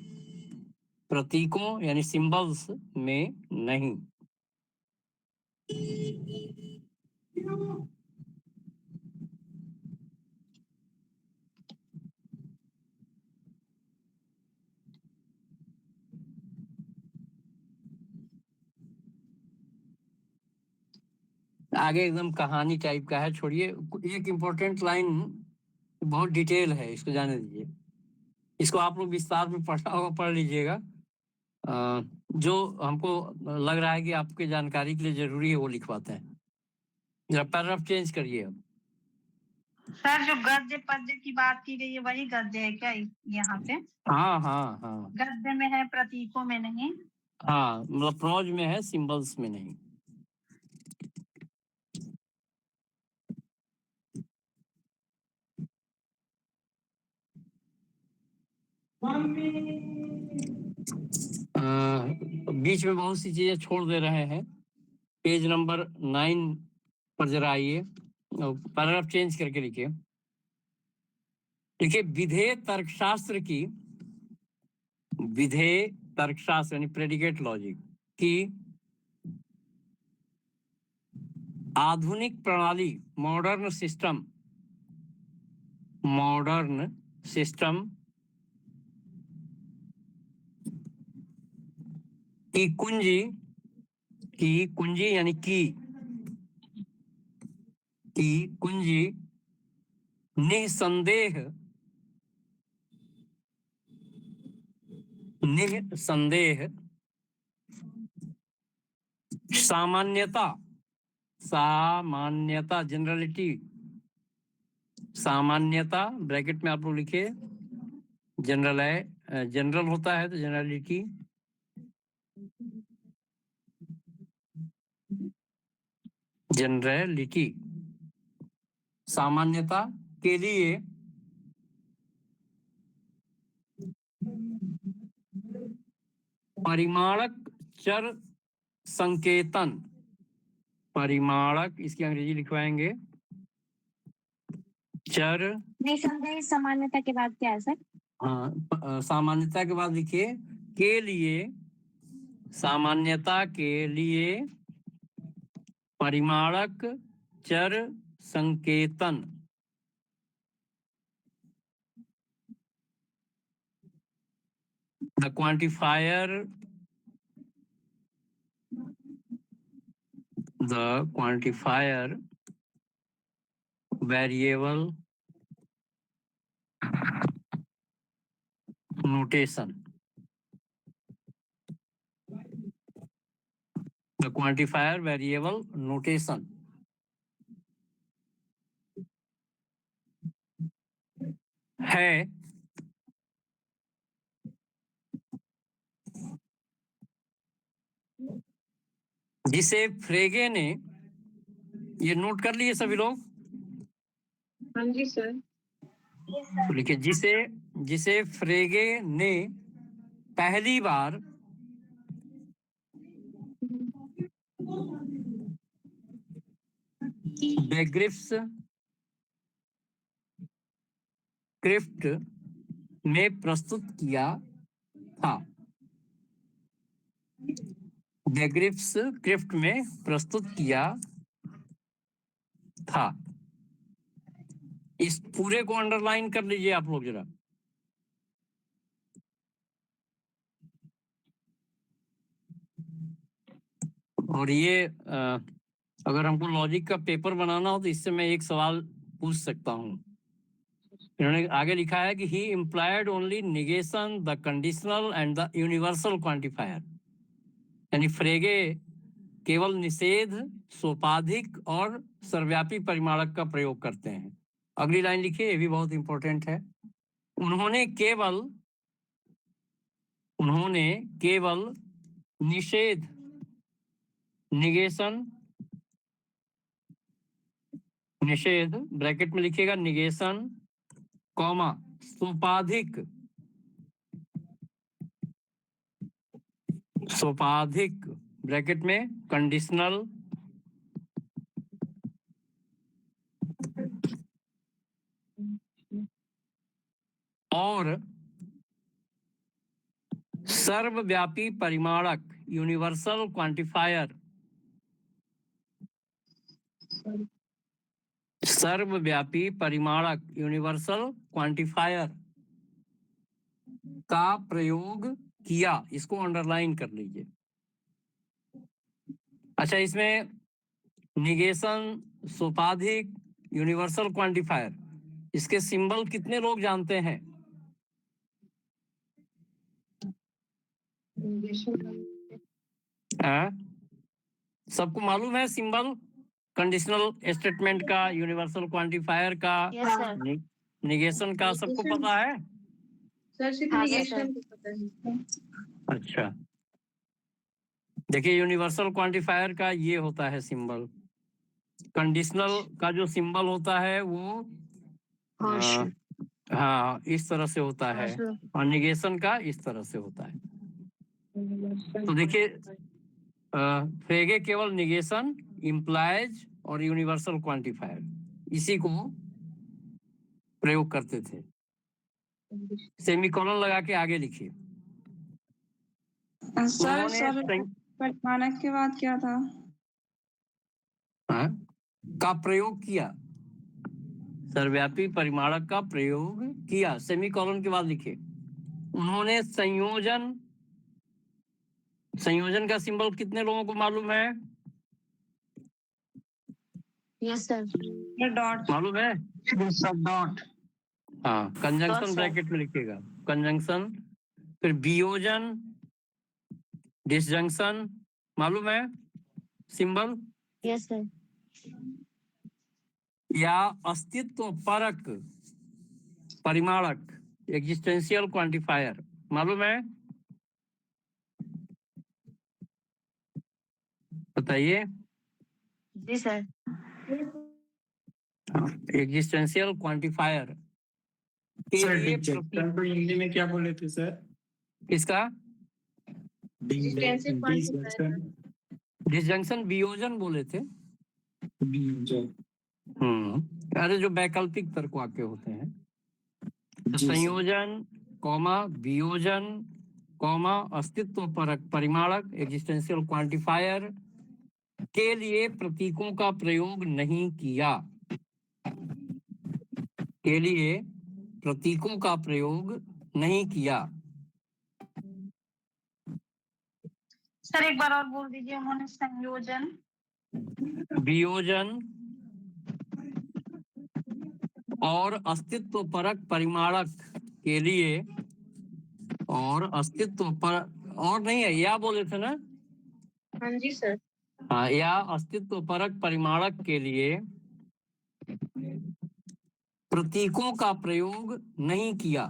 प्रतीकों यानी सिंबल्स में नहीं। आगे एकदम कहानी टाइप का है, छोड़िए। एक इम्पोर्टेंट लाइन बहुत डिटेल है, इसको जाने दीजिए। इसको आप लोग विस्तार में पढ़ा होगा, पढ़ लीजिएगा। जो हमको लग रहा है कि आपके जानकारी के लिए जरूरी है वो लिखवाते हैं। जरा पैराग्राफ चेंज करिए अब। सर जो गद्य पद्य की बात की गई है वही गद्य है क्या यहाँ पे? हाँ हाँ हाँ गद्य में है, प्रतीकों में नहीं। हाँ, मतलब प्रोज में है, सिंबल्स में नहीं। बीच में बहुत सी चीजें छोड़ दे रहे हैं। पेज नंबर 9 पर जरा आइए, पैराग्राफ चेंज करके लिखिए। देखिए, विधेय तर्कशास्त्र की, विधेय तर्कशास्त्र यानी प्रेडिकेट लॉजिक की आधुनिक प्रणाली, मॉडर्न सिस्टम, मॉडर्न सिस्टम की कुंजी यानी की कुंजी निसंदेह सामान्यता जनरलिटी, सामान्यता ब्रैकेट में आप लोग लिखिए, जनरल है, जनरल होता है तो जनरलिटी, जनरलिटी, सामान्यता के लिए परिमाणक चर संकेतन, परिमाणक इसकी अंग्रेजी लिखवाएंगे, चर निसंदेह सामान्यता के बाद क्या है सर? हाँ, सामान्यता के बाद लिखिए के लिए, सामान्यता के लिए परिमाणक चर संकेतन, the quantifier variable notation, the quantifier variable notation है जिसे फ्रेगे ने, ये नोट कर लिए सभी लोग? हाँ जी सर। तो लिखिए, जिसे फ्रेगे ने पहली बार स्क्रिप्ट में प्रस्तुत किया था। स्क्रिप्ट में प्रस्तुत किया था। इस पूरे को अंडरलाइन कर लीजिए आप लोग जरा। और ये अगर हमको लॉजिक का पेपर बनाना हो तो इससे मैं एक सवाल पूछ सकता हूँ। इन्होंने आगे लिखा है कि he implied only negation, the conditional and the universal quantifier. यानी फ्रेगे केवल निषेध, सोपाधिक और सर्वव्यापी परिमाणक का प्रयोग करते हैं। अगली लाइन लिखिए, ये भी बहुत इंपॉर्टेंट है। उन्होंने केवल निषेध, निषेध ब्रैकेट में लिखिएगा, निगेशन कॉमा सोपाधिक ब्रैकेट में कंडीशनल और सर्वव्यापी परिमाणक यूनिवर्सल क्वांटिफायर, सर्वव्यापी परिमाणक यूनिवर्सल क्वांटिफायर का प्रयोग किया। इसको अंडरलाइन कर लीजिए। अच्छा, इसमें निगेशन, सोपाधिक, यूनिवर्सल क्वांटिफायर, इसके सिंबल कितने लोग जानते हैं? सबको मालूम है सिंबल कंडीशनल स्टेटमेंट का, यूनिवर्सल क्वांटिफायर का, निगेशन का? सबको पता है? सर सिर्फ निगेशन को पता है। अच्छा, देखिए, यूनिवर्सल क्वांटिफायर का ये होता है सिंबल। कंडीशनल का जो सिंबल होता है वो हाँ इस तरह से होता है, और निगेशन का इस तरह से होता है। तो देखिए, फ्रेगे केवल निगेशन, इम्प्लाइज और यूनिवर्सल क्वांटिफायर इसी को प्रयोग करते थे। सेमीकोलन लगा के आगे लिखिए। सर परिमाणक के बाद क्या था? का प्रयोग किया, सर्वव्यापी परिमाणक का प्रयोग किया। सेमीकोलन के बाद लिखिए, उन्होंने संयोजन का सिंबल कितने लोगों को मालूम है? Yes sir. डॉट मालूम है? डॉट। हाँ, कंजंक्शन ब्रैकेट में लिखिएगा, कंजंक्शन। फिर वियोजन, डिसजंक्शन, मालूम है सिंबल? Yes sir. या अस्तित्व परक परिमाणक, एग्जिस्टेंशियल क्वांटिफायर, मालूम है? बताइए। जी sir. Existential quantifier sir disjunction को हिंदी में क्या बोले थे सर? किसका? डिसजंक्शन। डिसजंक्शन वियोजन बोले थे। अरे जो वैकल्पिक तर्क वाक्य होते हैं, तो संयोजन कॉमा वियोजन कॉमा अस्तित्व परक परिमाणक एग्जिस्टेंशियल क्वांटिफायर के लिए प्रतीकों का प्रयोग नहीं किया, के लिए प्रतीकों का प्रयोग नहीं किया। सर एक बार और बोल दीजिए। उन्होंने संयोजन, वियोजन और अस्तित्व परक परिमाणक के लिए, और अस्तित्व पर और नहीं है, या बोले थे ना? हाँ जी सर। हाँ, या अस्तित्व परक परिमाणक के लिए प्रतीकों का प्रयोग नहीं किया,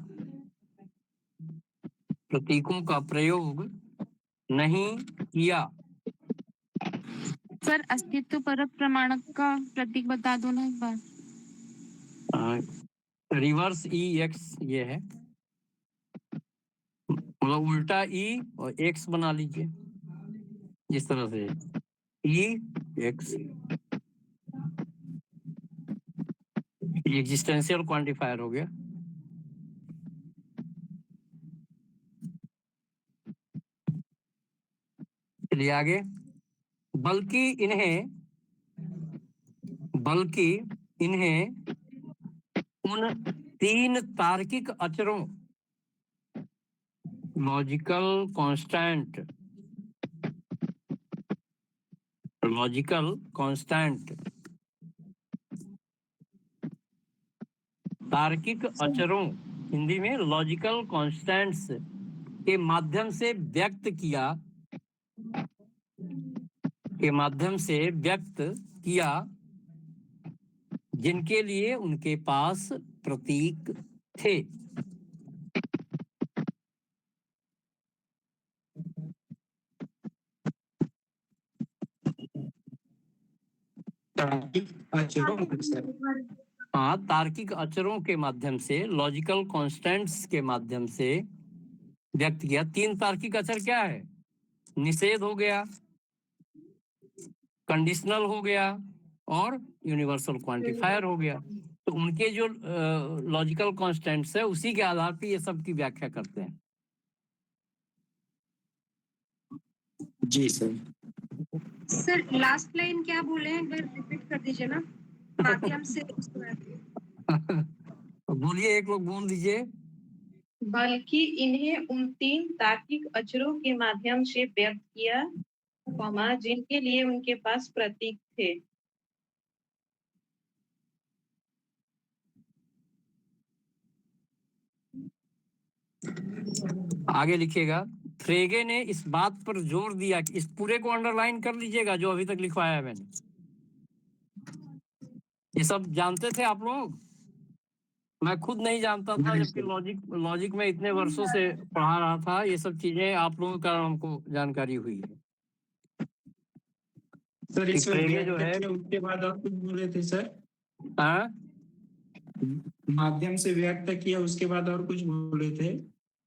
प्रतीकों का प्रयोग नहीं किया। सर अस्तित्व परक प्रमाणक का प्रतीक बता दो ना एक बार। रिवर्स ई एक्स ये है, मतलब उल्टा ई और एक्स बना लीजिए इस तरह से, ई एक्स एग्जिस्टेंशियल क्वांटिफायर हो गया। चलिए आगे। बल्कि इन्हें उन 3 तार्किक अचरों लॉजिकल कांस्टेंट तार्किक अचरों, हिंदी में लॉजिकल कांस्टेंट्स के माध्यम से व्यक्त किया जिनके लिए उनके पास प्रतीक थे। हाँ, तार्किक अचरों के माध्यम से, लॉजिकल कांस्टेंट्स के माध्यम से व्यक्त किया। 3 तार्किक अचर क्या है? निषेध हो गया, कंडीशनल हो गया और यूनिवर्सल क्वांटिफायर हो गया। तो उनके जो लॉजिकल कांस्टेंट्स है उसी के आधार पर ये सब की व्याख्या करते हैं। जी सर। सर लास्ट लाइन क्या बोले हैं, एक बार रिपीट कर दीजिए ना, माध्यम से। बोलिए, एक लोग बोल दीजिए। बल्कि इन्हें उन 3 तार्किक अचरों के माध्यम से व्यक्त किया, जिनके लिए उनके पास प्रतीक थे। आगे लिखिएगा। फ्रेगे ने इस बात पर जोर दिया कि, इस पूरे को अंडरलाइन कर लीजिएगा जो अभी तक लिखवाया है मैंने। ये सब जानते थे आप लोग? मैं खुद नहीं जानता था, जबकि लॉजिक में इतने वर्षों से पढ़ा रहा था। ये सब चीजें आप लोगों का हमको जानकारी हुई है। सर इसमें फ्रेगे जो है, उसके बाद और कुछ बोले थे सर? हाँ, माध्यम से व्यक्त किया, उसके बाद और कुछ बोले थे?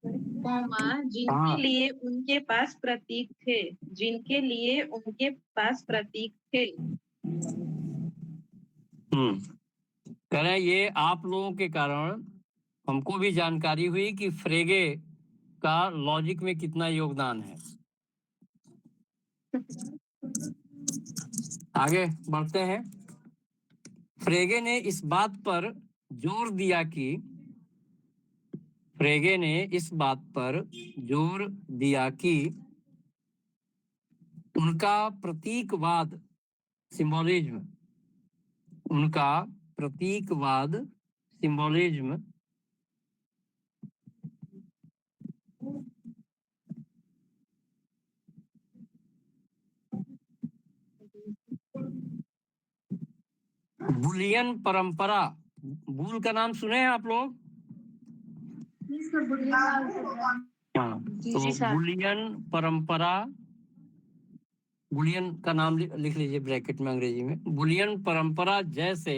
जिनके लिए उनके पास प्रतीक थे, जिनके लिए उनके पास प्रतीक थे। कह रहे हैं ये आप लोगों के कारण हमको भी जानकारी हुई कि फ्रेगे का लॉजिक में कितना योगदान है। आगे बढ़ते हैं। फ्रेगे ने इस बात पर जोर दिया कि उनका प्रतीकवाद सिंबोलिज्म बुलियन परंपरा, बुल का नाम सुने हैं आप लोग? हाँ, तो बुलियन परंपरा, बुलियन का नाम लिख लीजिए ब्रैकेट में अंग्रेजी में। बुलियन परंपरा जैसे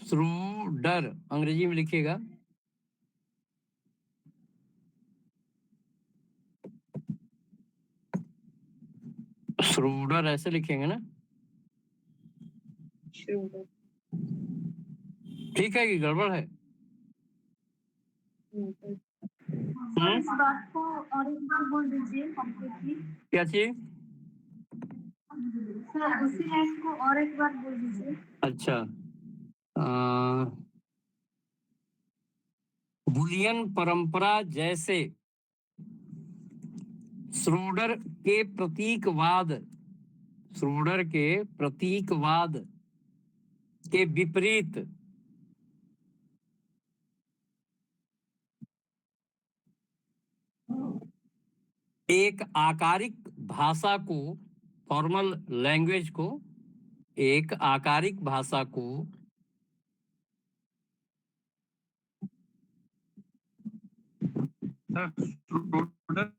श्रोडर अंग्रेजी में लिखिएगा। श्रोडर ऐसे लिखेंगे ना? ठीक है कि गड़बड़ है? इस बात को और एक बार बोल दीजिए कंप्लीटली। क्या चीज? सर उसी लाइन को और एक बार बोल दीजिए। अच्छा, बुलियन परंपरा जैसे श्रोडर के प्रतीकवाद के विपरीत एक आकारिक भाषा को, फॉर्मल लैंग्वेज को, एक आकारिक भाषा को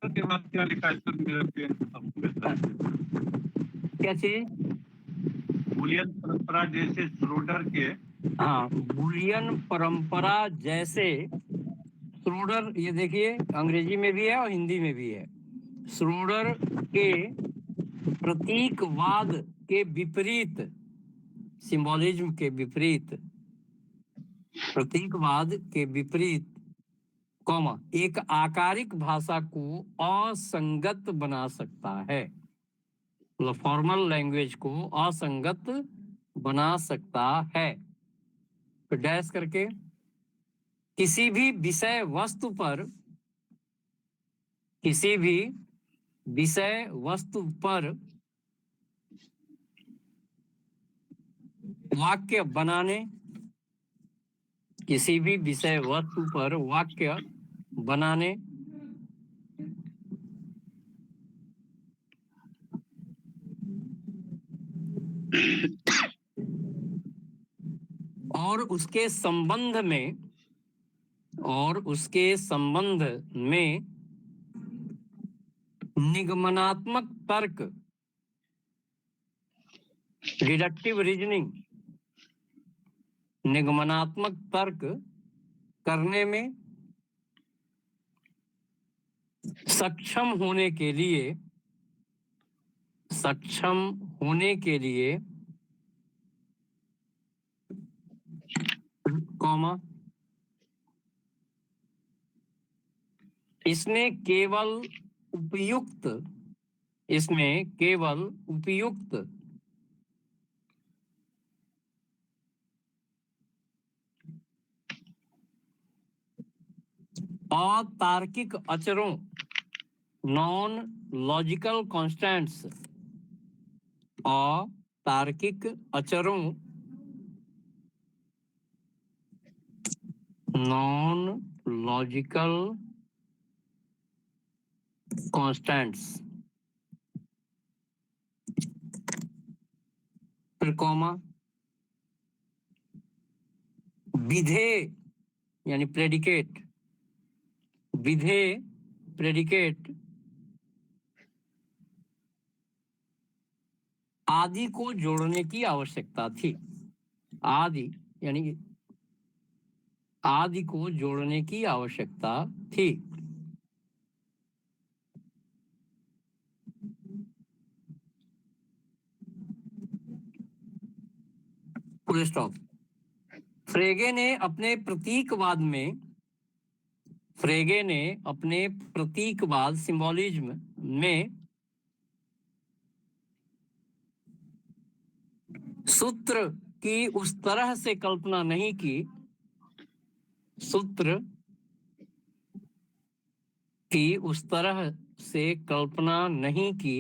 के बाद क्या लिखा है सर मेरे पेन क्या चीज? बूलियन परंपरा जैसे श्रोडर के, हाँ, बूलियन परंपरा जैसे श्रोडर, ये देखिए अंग्रेजी में भी है और हिंदी में भी है। श्रोडर के प्रतीकवाद के विपरीत, सिंबॉलिज्म के विपरीत, प्रतीकवाद के विपरीत, कॉमा, एक आकारिक भाषा को असंगत बना सकता है, मतलब फॉर्मल लैंग्वेज को असंगत बना सकता है। तो डैश करके किसी भी विषय वस्तु पर, किसी भी विषय वस्तु पर वाक्य बनाने, किसी भी विषय वस्तु पर वाक्य बनाने, और उसके संबंध में, और उसके संबंध में निगमनात्मक तर्क, डिडक्टिव रीजनिंग, निगमनात्मक तर्क करने में सक्षम होने के लिए, सक्षम होने के लिए, कॉमा, इसमें केवल उपयुक्त, इसमें केवल उपयुक्त अतार्किक अचरों, नॉन लॉजिकल कॉन्स्टेंट्स, अतार्किक अचरों, नॉन लॉजिकल कॉन्स्टेंट्स, फिर कॉमा, विधेय यानी प्रेडिकेट, विधेय प्रेडिकेट आदि को जोड़ने की आवश्यकता थी। आदि यानी आदि को जोड़ने की आवश्यकता थी। Full stop. फ्रेगे ने अपने प्रतीकवाद में, फ्रेगे ने अपने प्रतीकवाद, सिंबॉलिज्म में सूत्र की उस तरह से कल्पना नहीं की, सूत्र की उस तरह से कल्पना नहीं की,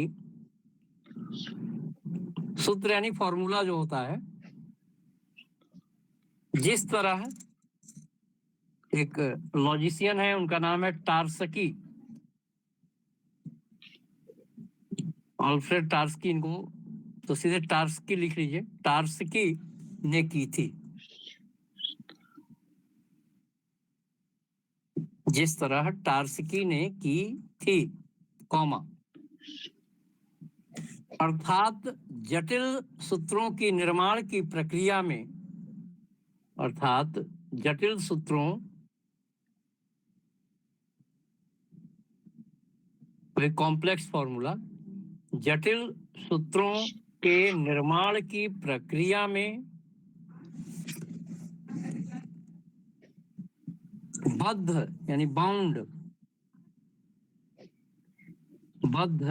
सूत्र यानी फॉर्मूला जो होता है, जिस तरह एक लॉजिशियन है, उनका नाम है टार्स्की, अल्फ्रेड टार्स्की, इनको तो सीधे टार्स्की लिख लीजिए, टार्स्की ने की थी, जिस तरह टार्स्की ने की थी, कॉमा, अर्थात जटिल सूत्रों की निर्माण की प्रक्रिया में, अर्थात जटिल सूत्रों, कॉम्प्लेक्स फॉर्मूला, जटिल सूत्रों के निर्माण की प्रक्रिया में बद्ध यानी बाउंड, बद्ध,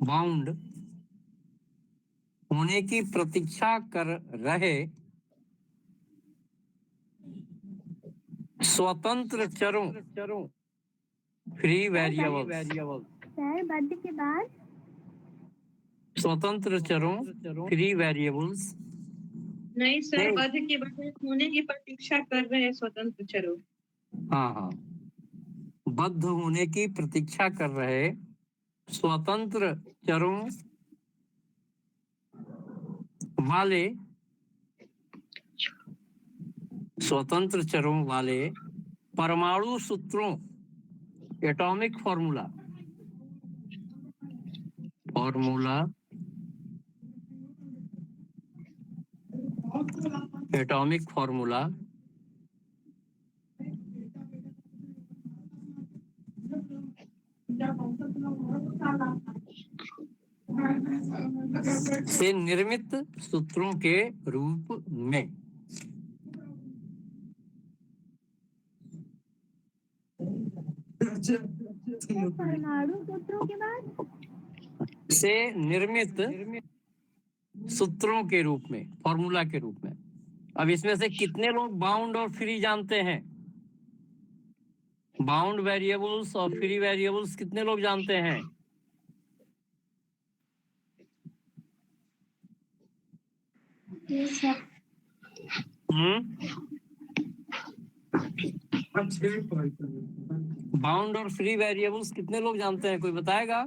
बाउंड होने की प्रतीक्षा कर रहे स्वतंत्र चरों, फ्री वेरिएबल्स, सर बद्ध के बाद स्वतंत्र चरों, फ्री वेरिएबल्स। नहीं सर, बद्ध के बद्ध होने की प्रतीक्षा कर रहे हैं स्वतंत्र चरों। हाँ हाँ, बद्ध होने की प्रतीक्षा कर रहे स्वतंत्र चरों वाले, स्वतंत्र चरों वाले परमाणु सूत्रों, एटॉमिक फॉर्मूला, एटॉमिक फॉर्मूला से निर्मित सूत्रों के रूप में। परमाणु सूत्रों के बाद से निर्मित सूत्रों के रूप में, फॉर्मूला के रूप में। अब इसमें से कितने लोग बाउंड और फ्री जानते हैं? बाउंड वेरिएबल्स और फ्री वेरिएबल्स कितने लोग जानते हैं? बाउंड और फ्री वेरिएबल्स कितने लोग जानते हैं? कोई बताएगा?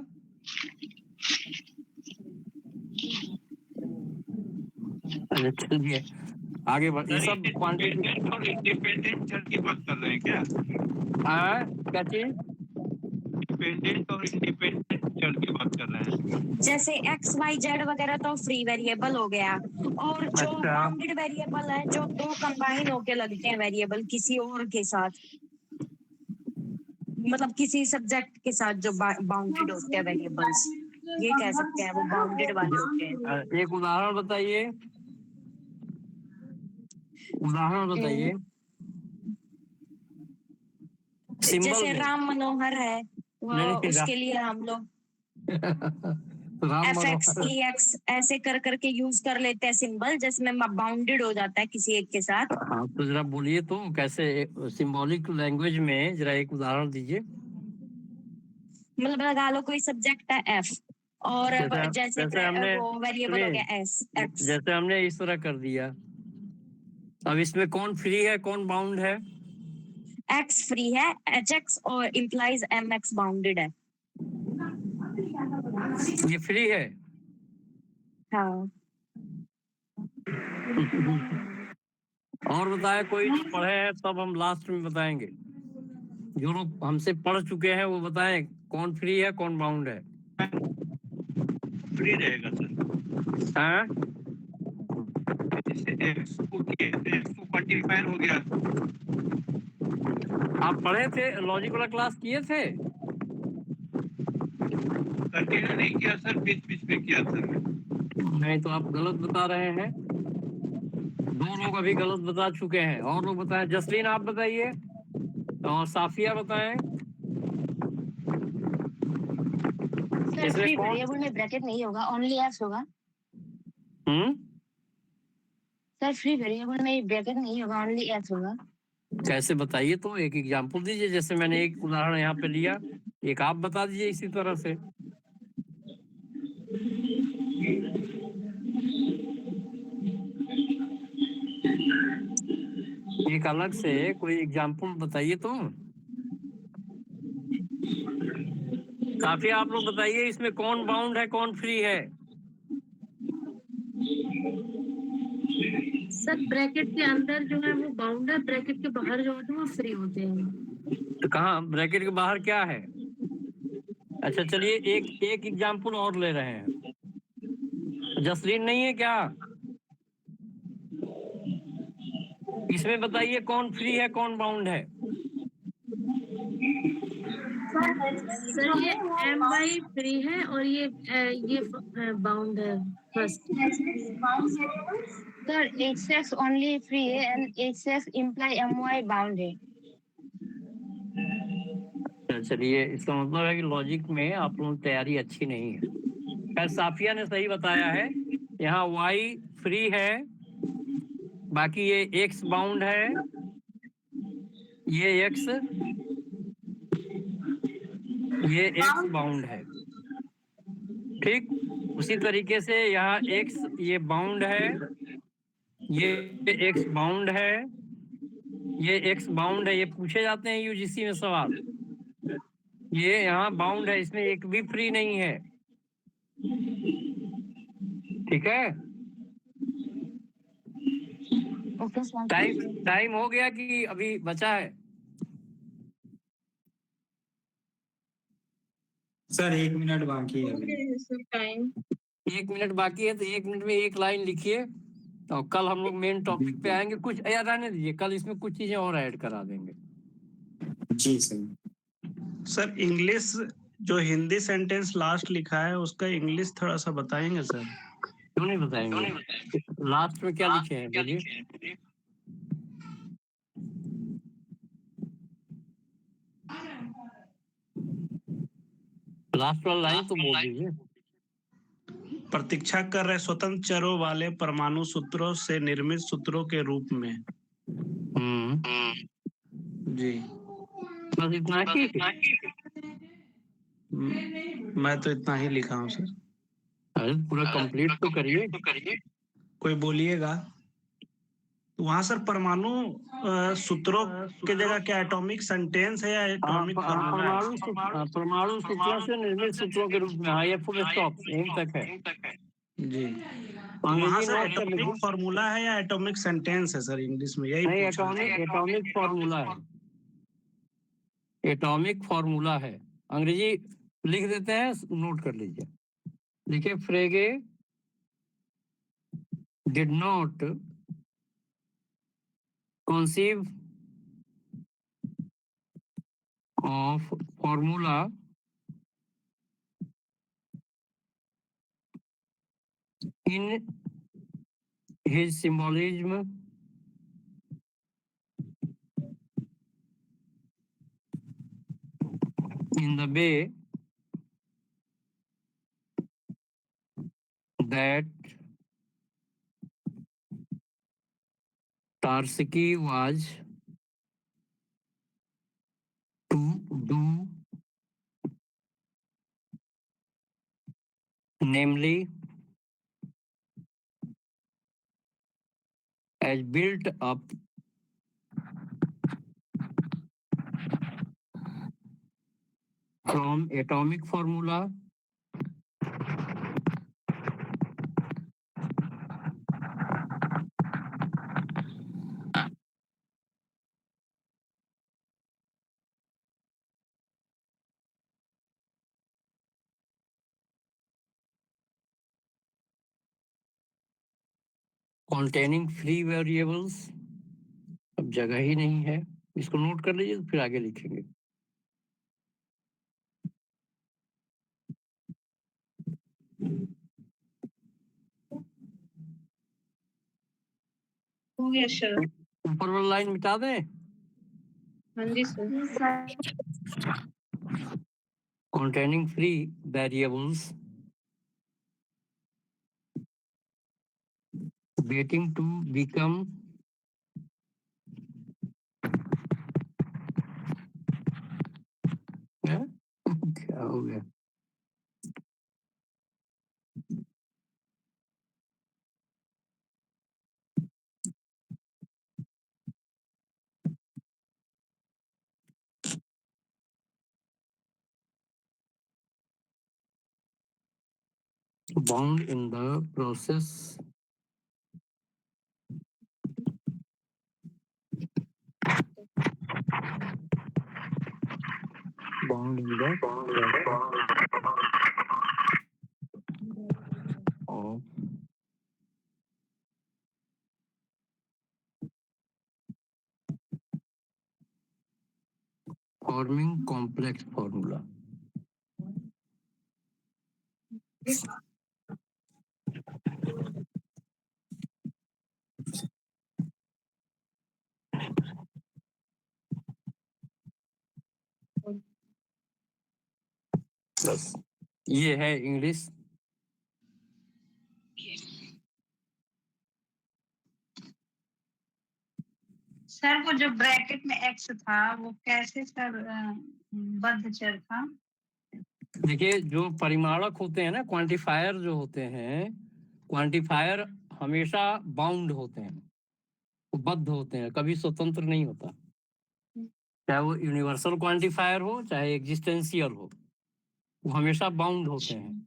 अच्छा चलिए आगे बढ़ते। सब क्वांटिटी और इंडिपेंडेंट चर की बात कर रहे हैं क्या? क्या चीज? डिपेंडेंट और इंडिपेंडेंट चर की बात कर रहे हैं। जैसे एक्स वाई जेड वगैरह तो फ्री वेरिएबल हो गया, और जो अच्छा। बाउंडेड वेरिएबल है जो दो कंबाइन होके लगते हैं वेरिएबल किसी और के साथ, मतलब किसी सब्जेक्ट के साथ जो बाउंडेड होते हैं वेरिएबल्स, ये कह सकते हैं वो बाउंडेड वाले होते हैं। एक उदाहरण बताइए, उदाहरण बताइए। सिंबल जैसे में राम मनोहर है वो, नहीं, उसके लिए हम लोग राम एफ एक्स मनोहर। ई एक्स ऐसे कर करके यूज कर लेते हैं सिंबल, जिसमें बाउंडेड हो जाता है किसी एक के साथ। हाँ तो जरा बोलिए तो कैसे सिंबॉलिक लैंग्वेज में, जरा एक उदाहरण दीजिए। मतलब लगा लो कोई सब्जेक्ट है एफ, और जैसे हमने वो वेरिएबल हो गया एस एक्स। जैसे हमने इस तरह कर दिया, अब इसमें कौन फ्री है कौन बाउंड है? एक्स फ्री है, एच एक्स और इम्प्लाइज एम एक्स बाउंडेड है। ये फ्री है। हाँ। और बताए कोई जो पढ़े हैं, तब हम लास्ट में बताएंगे। जो लोग हमसे पढ़ चुके हैं वो बताएं कौन फ्री है कौन बाउंड है। फ्री रहेगा सर। हाँ जैसे एक्स को क्वांटिफायर हो गया। आप पढ़े थे, लॉजिक वाला क्लास किए थे? कंटिन्यू नहीं किया सर, बीच बीच में किया सर। नहीं तो आप गलत बता रहे हैं। दो लोग अभी गलत बता चुके हैं, और लोग बताएं। जसलीन आप बताइए, और साफिया बताएं। सर फ्री वेरिएबल में ब्रैकेट नहीं होगा, ओनली एस होगा। सर फ्री वेरिएबल में ब्रैकेट नहीं होगा, ओनली एस होगा। कैसे बताइए तो, एक एग्जांपल दीजिए। जैसे मैंने एक उदाहरण यहाँ पे लिया, एक आप बता दीजिए इसी तरह से। एक अलग से कोई एग्जांपल बताइए तो। काफी आप लोग बताइए, इसमें कौन बाउंड है कौन फ्री है? सर ब्रैकेट के अंदर जो है वो बाउंड है, ब्रैकेट के बाहर जो होते हैं वो फ्री होते हैं। तो कहाँ ब्रैकेट के बाहर क्या है? अच्छा चलिए एक एग्जांपल और ले रहे हैं। जसलीन नहीं है क्या? इसमें बताइए कौन फ्री है कौन बाउंड है? सर ये एम बाई फ्री है और ये बाउंड है first. Sir X only free है and X imply M Y bound है। चलिए इसका मतलब है कि लॉजिक में आप लोगों की तैयारी अच्छी नहीं है। खैर साफिया ने सही बताया है, यहाँ y फ्री है, बाकी ये x बाउंड है, ये x बाउंड है। ठीक। उसी तरीके से यहाँ x ये बाउंड है, ये x बाउंड है, ये x बाउंड है। ये पूछे जाते हैं यूजीसी में सवाल। ये यहाँ बाउंड है, इसमें एक भी फ्री नहीं है। ठीक है, ओके सर। टाइम हो गया कि अभी बचा है? सर 1 मिनट बाकी है अभी। 1 मिनट बाकी है, तो 1 मिनट में एक लाइन लिखिए। तो कल हम लोग मेन टॉपिक पे आएंगे। कुछ याद रहने दीजिए, कल इसमें कुछ चीजें और ऐड करा देंगे। जी सर। सर इंग्लिश जो हिंदी सेंटेंस लास्ट लिखा है उसका इंग्लिश थोड़ा सा बताएंगे सर? क्यों नहीं बताएंगे? लास्ट में क्या लिखे हैं बोलिए? लास्ट वाला लाइन तो बोल दीजिए। प्रतीक्षा कर रहे स्वतंत्र चरों वाले परमाणु सूत्रों से निर्मित सूत्रों के रूप में। जी बस इतना ही। मैं तो इतना ही लिखा हूँ सर। अरे पूरा कंप्लीट तो करिए। कोई बोलिएगा। तो वहाँ सर परमाणु सूत्रों के जगह क्या एटॉमिक सेंटेंस है या एटॉमिक फॉर्मूला है? परमाणु सूत्रों से निर्मित सूत्रों के रूप में। हाँ, ये फुल स्टॉप यहीं तक है। जी वहाँ सर एटॉमिक फॉर्मूला है या एटॉमिक सेंटेंस है सर इंग्लिश में? यही नहीं, पूछा है। एटॉमिक फॉर्मूला है। एटॉमिक फॉर्मूला है। अंग्रेजी लिख देते हैं, नोट कर लीजिए। देखिए, Frege did not conceive of formula in his symbolism in the way that Tarski was to do, namely as built up from atomic formula containing free variables। अब जगह ही नहीं है, इसको नोट कर लीजिए, फिर आगे लिखेंगे। हो गया सर। ऊपर वाला लाइन मिटा दें। हाँ जी sir. containing free variables waiting to become क्या हो गया? bound in the process bound in the of forming complex formula। बस ये है इंग्लिश। सर वो जो ब्रैकेट में एक्स था वो कैसे सर बद्ध चर था? देखिए जो परिमाणक होते हैं ना, क्वांटिफायर जो होते हैं, क्वांटिफायर हमेशा बाउंड होते हैं, वो बद्ध होते हैं, कभी स्वतंत्र नहीं होता। चाहे वो यूनिवर्सल क्वांटिफायर हो चाहे एग्जिस्टेंशियल हो, वो हमेशा बाउंड होते हैं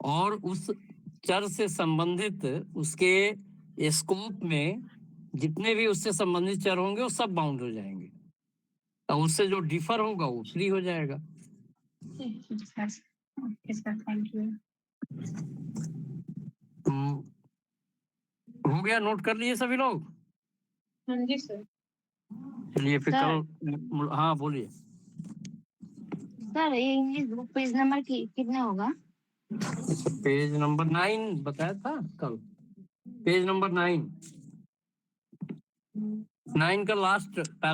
और उस चर से संबंधित उसके स्कोप में जितने भी उससे संबंधित चर होंगे वो सब बाउंड हो जाएंगे और उससे जो डिफर होगा वो फ्री हो जाएगा। Okay sir, thank you. तो हो गया, नोट कर लिए सभी लोग? हाँ जी सर। चलिए फिर सर। कल, हाँ बोलिए। सर ये इंग्लिश बुक पेज नंबर कितना होगा? पेज नंबर 9 बताया था कल, पेज नंबर 9 का लास्ट पैरा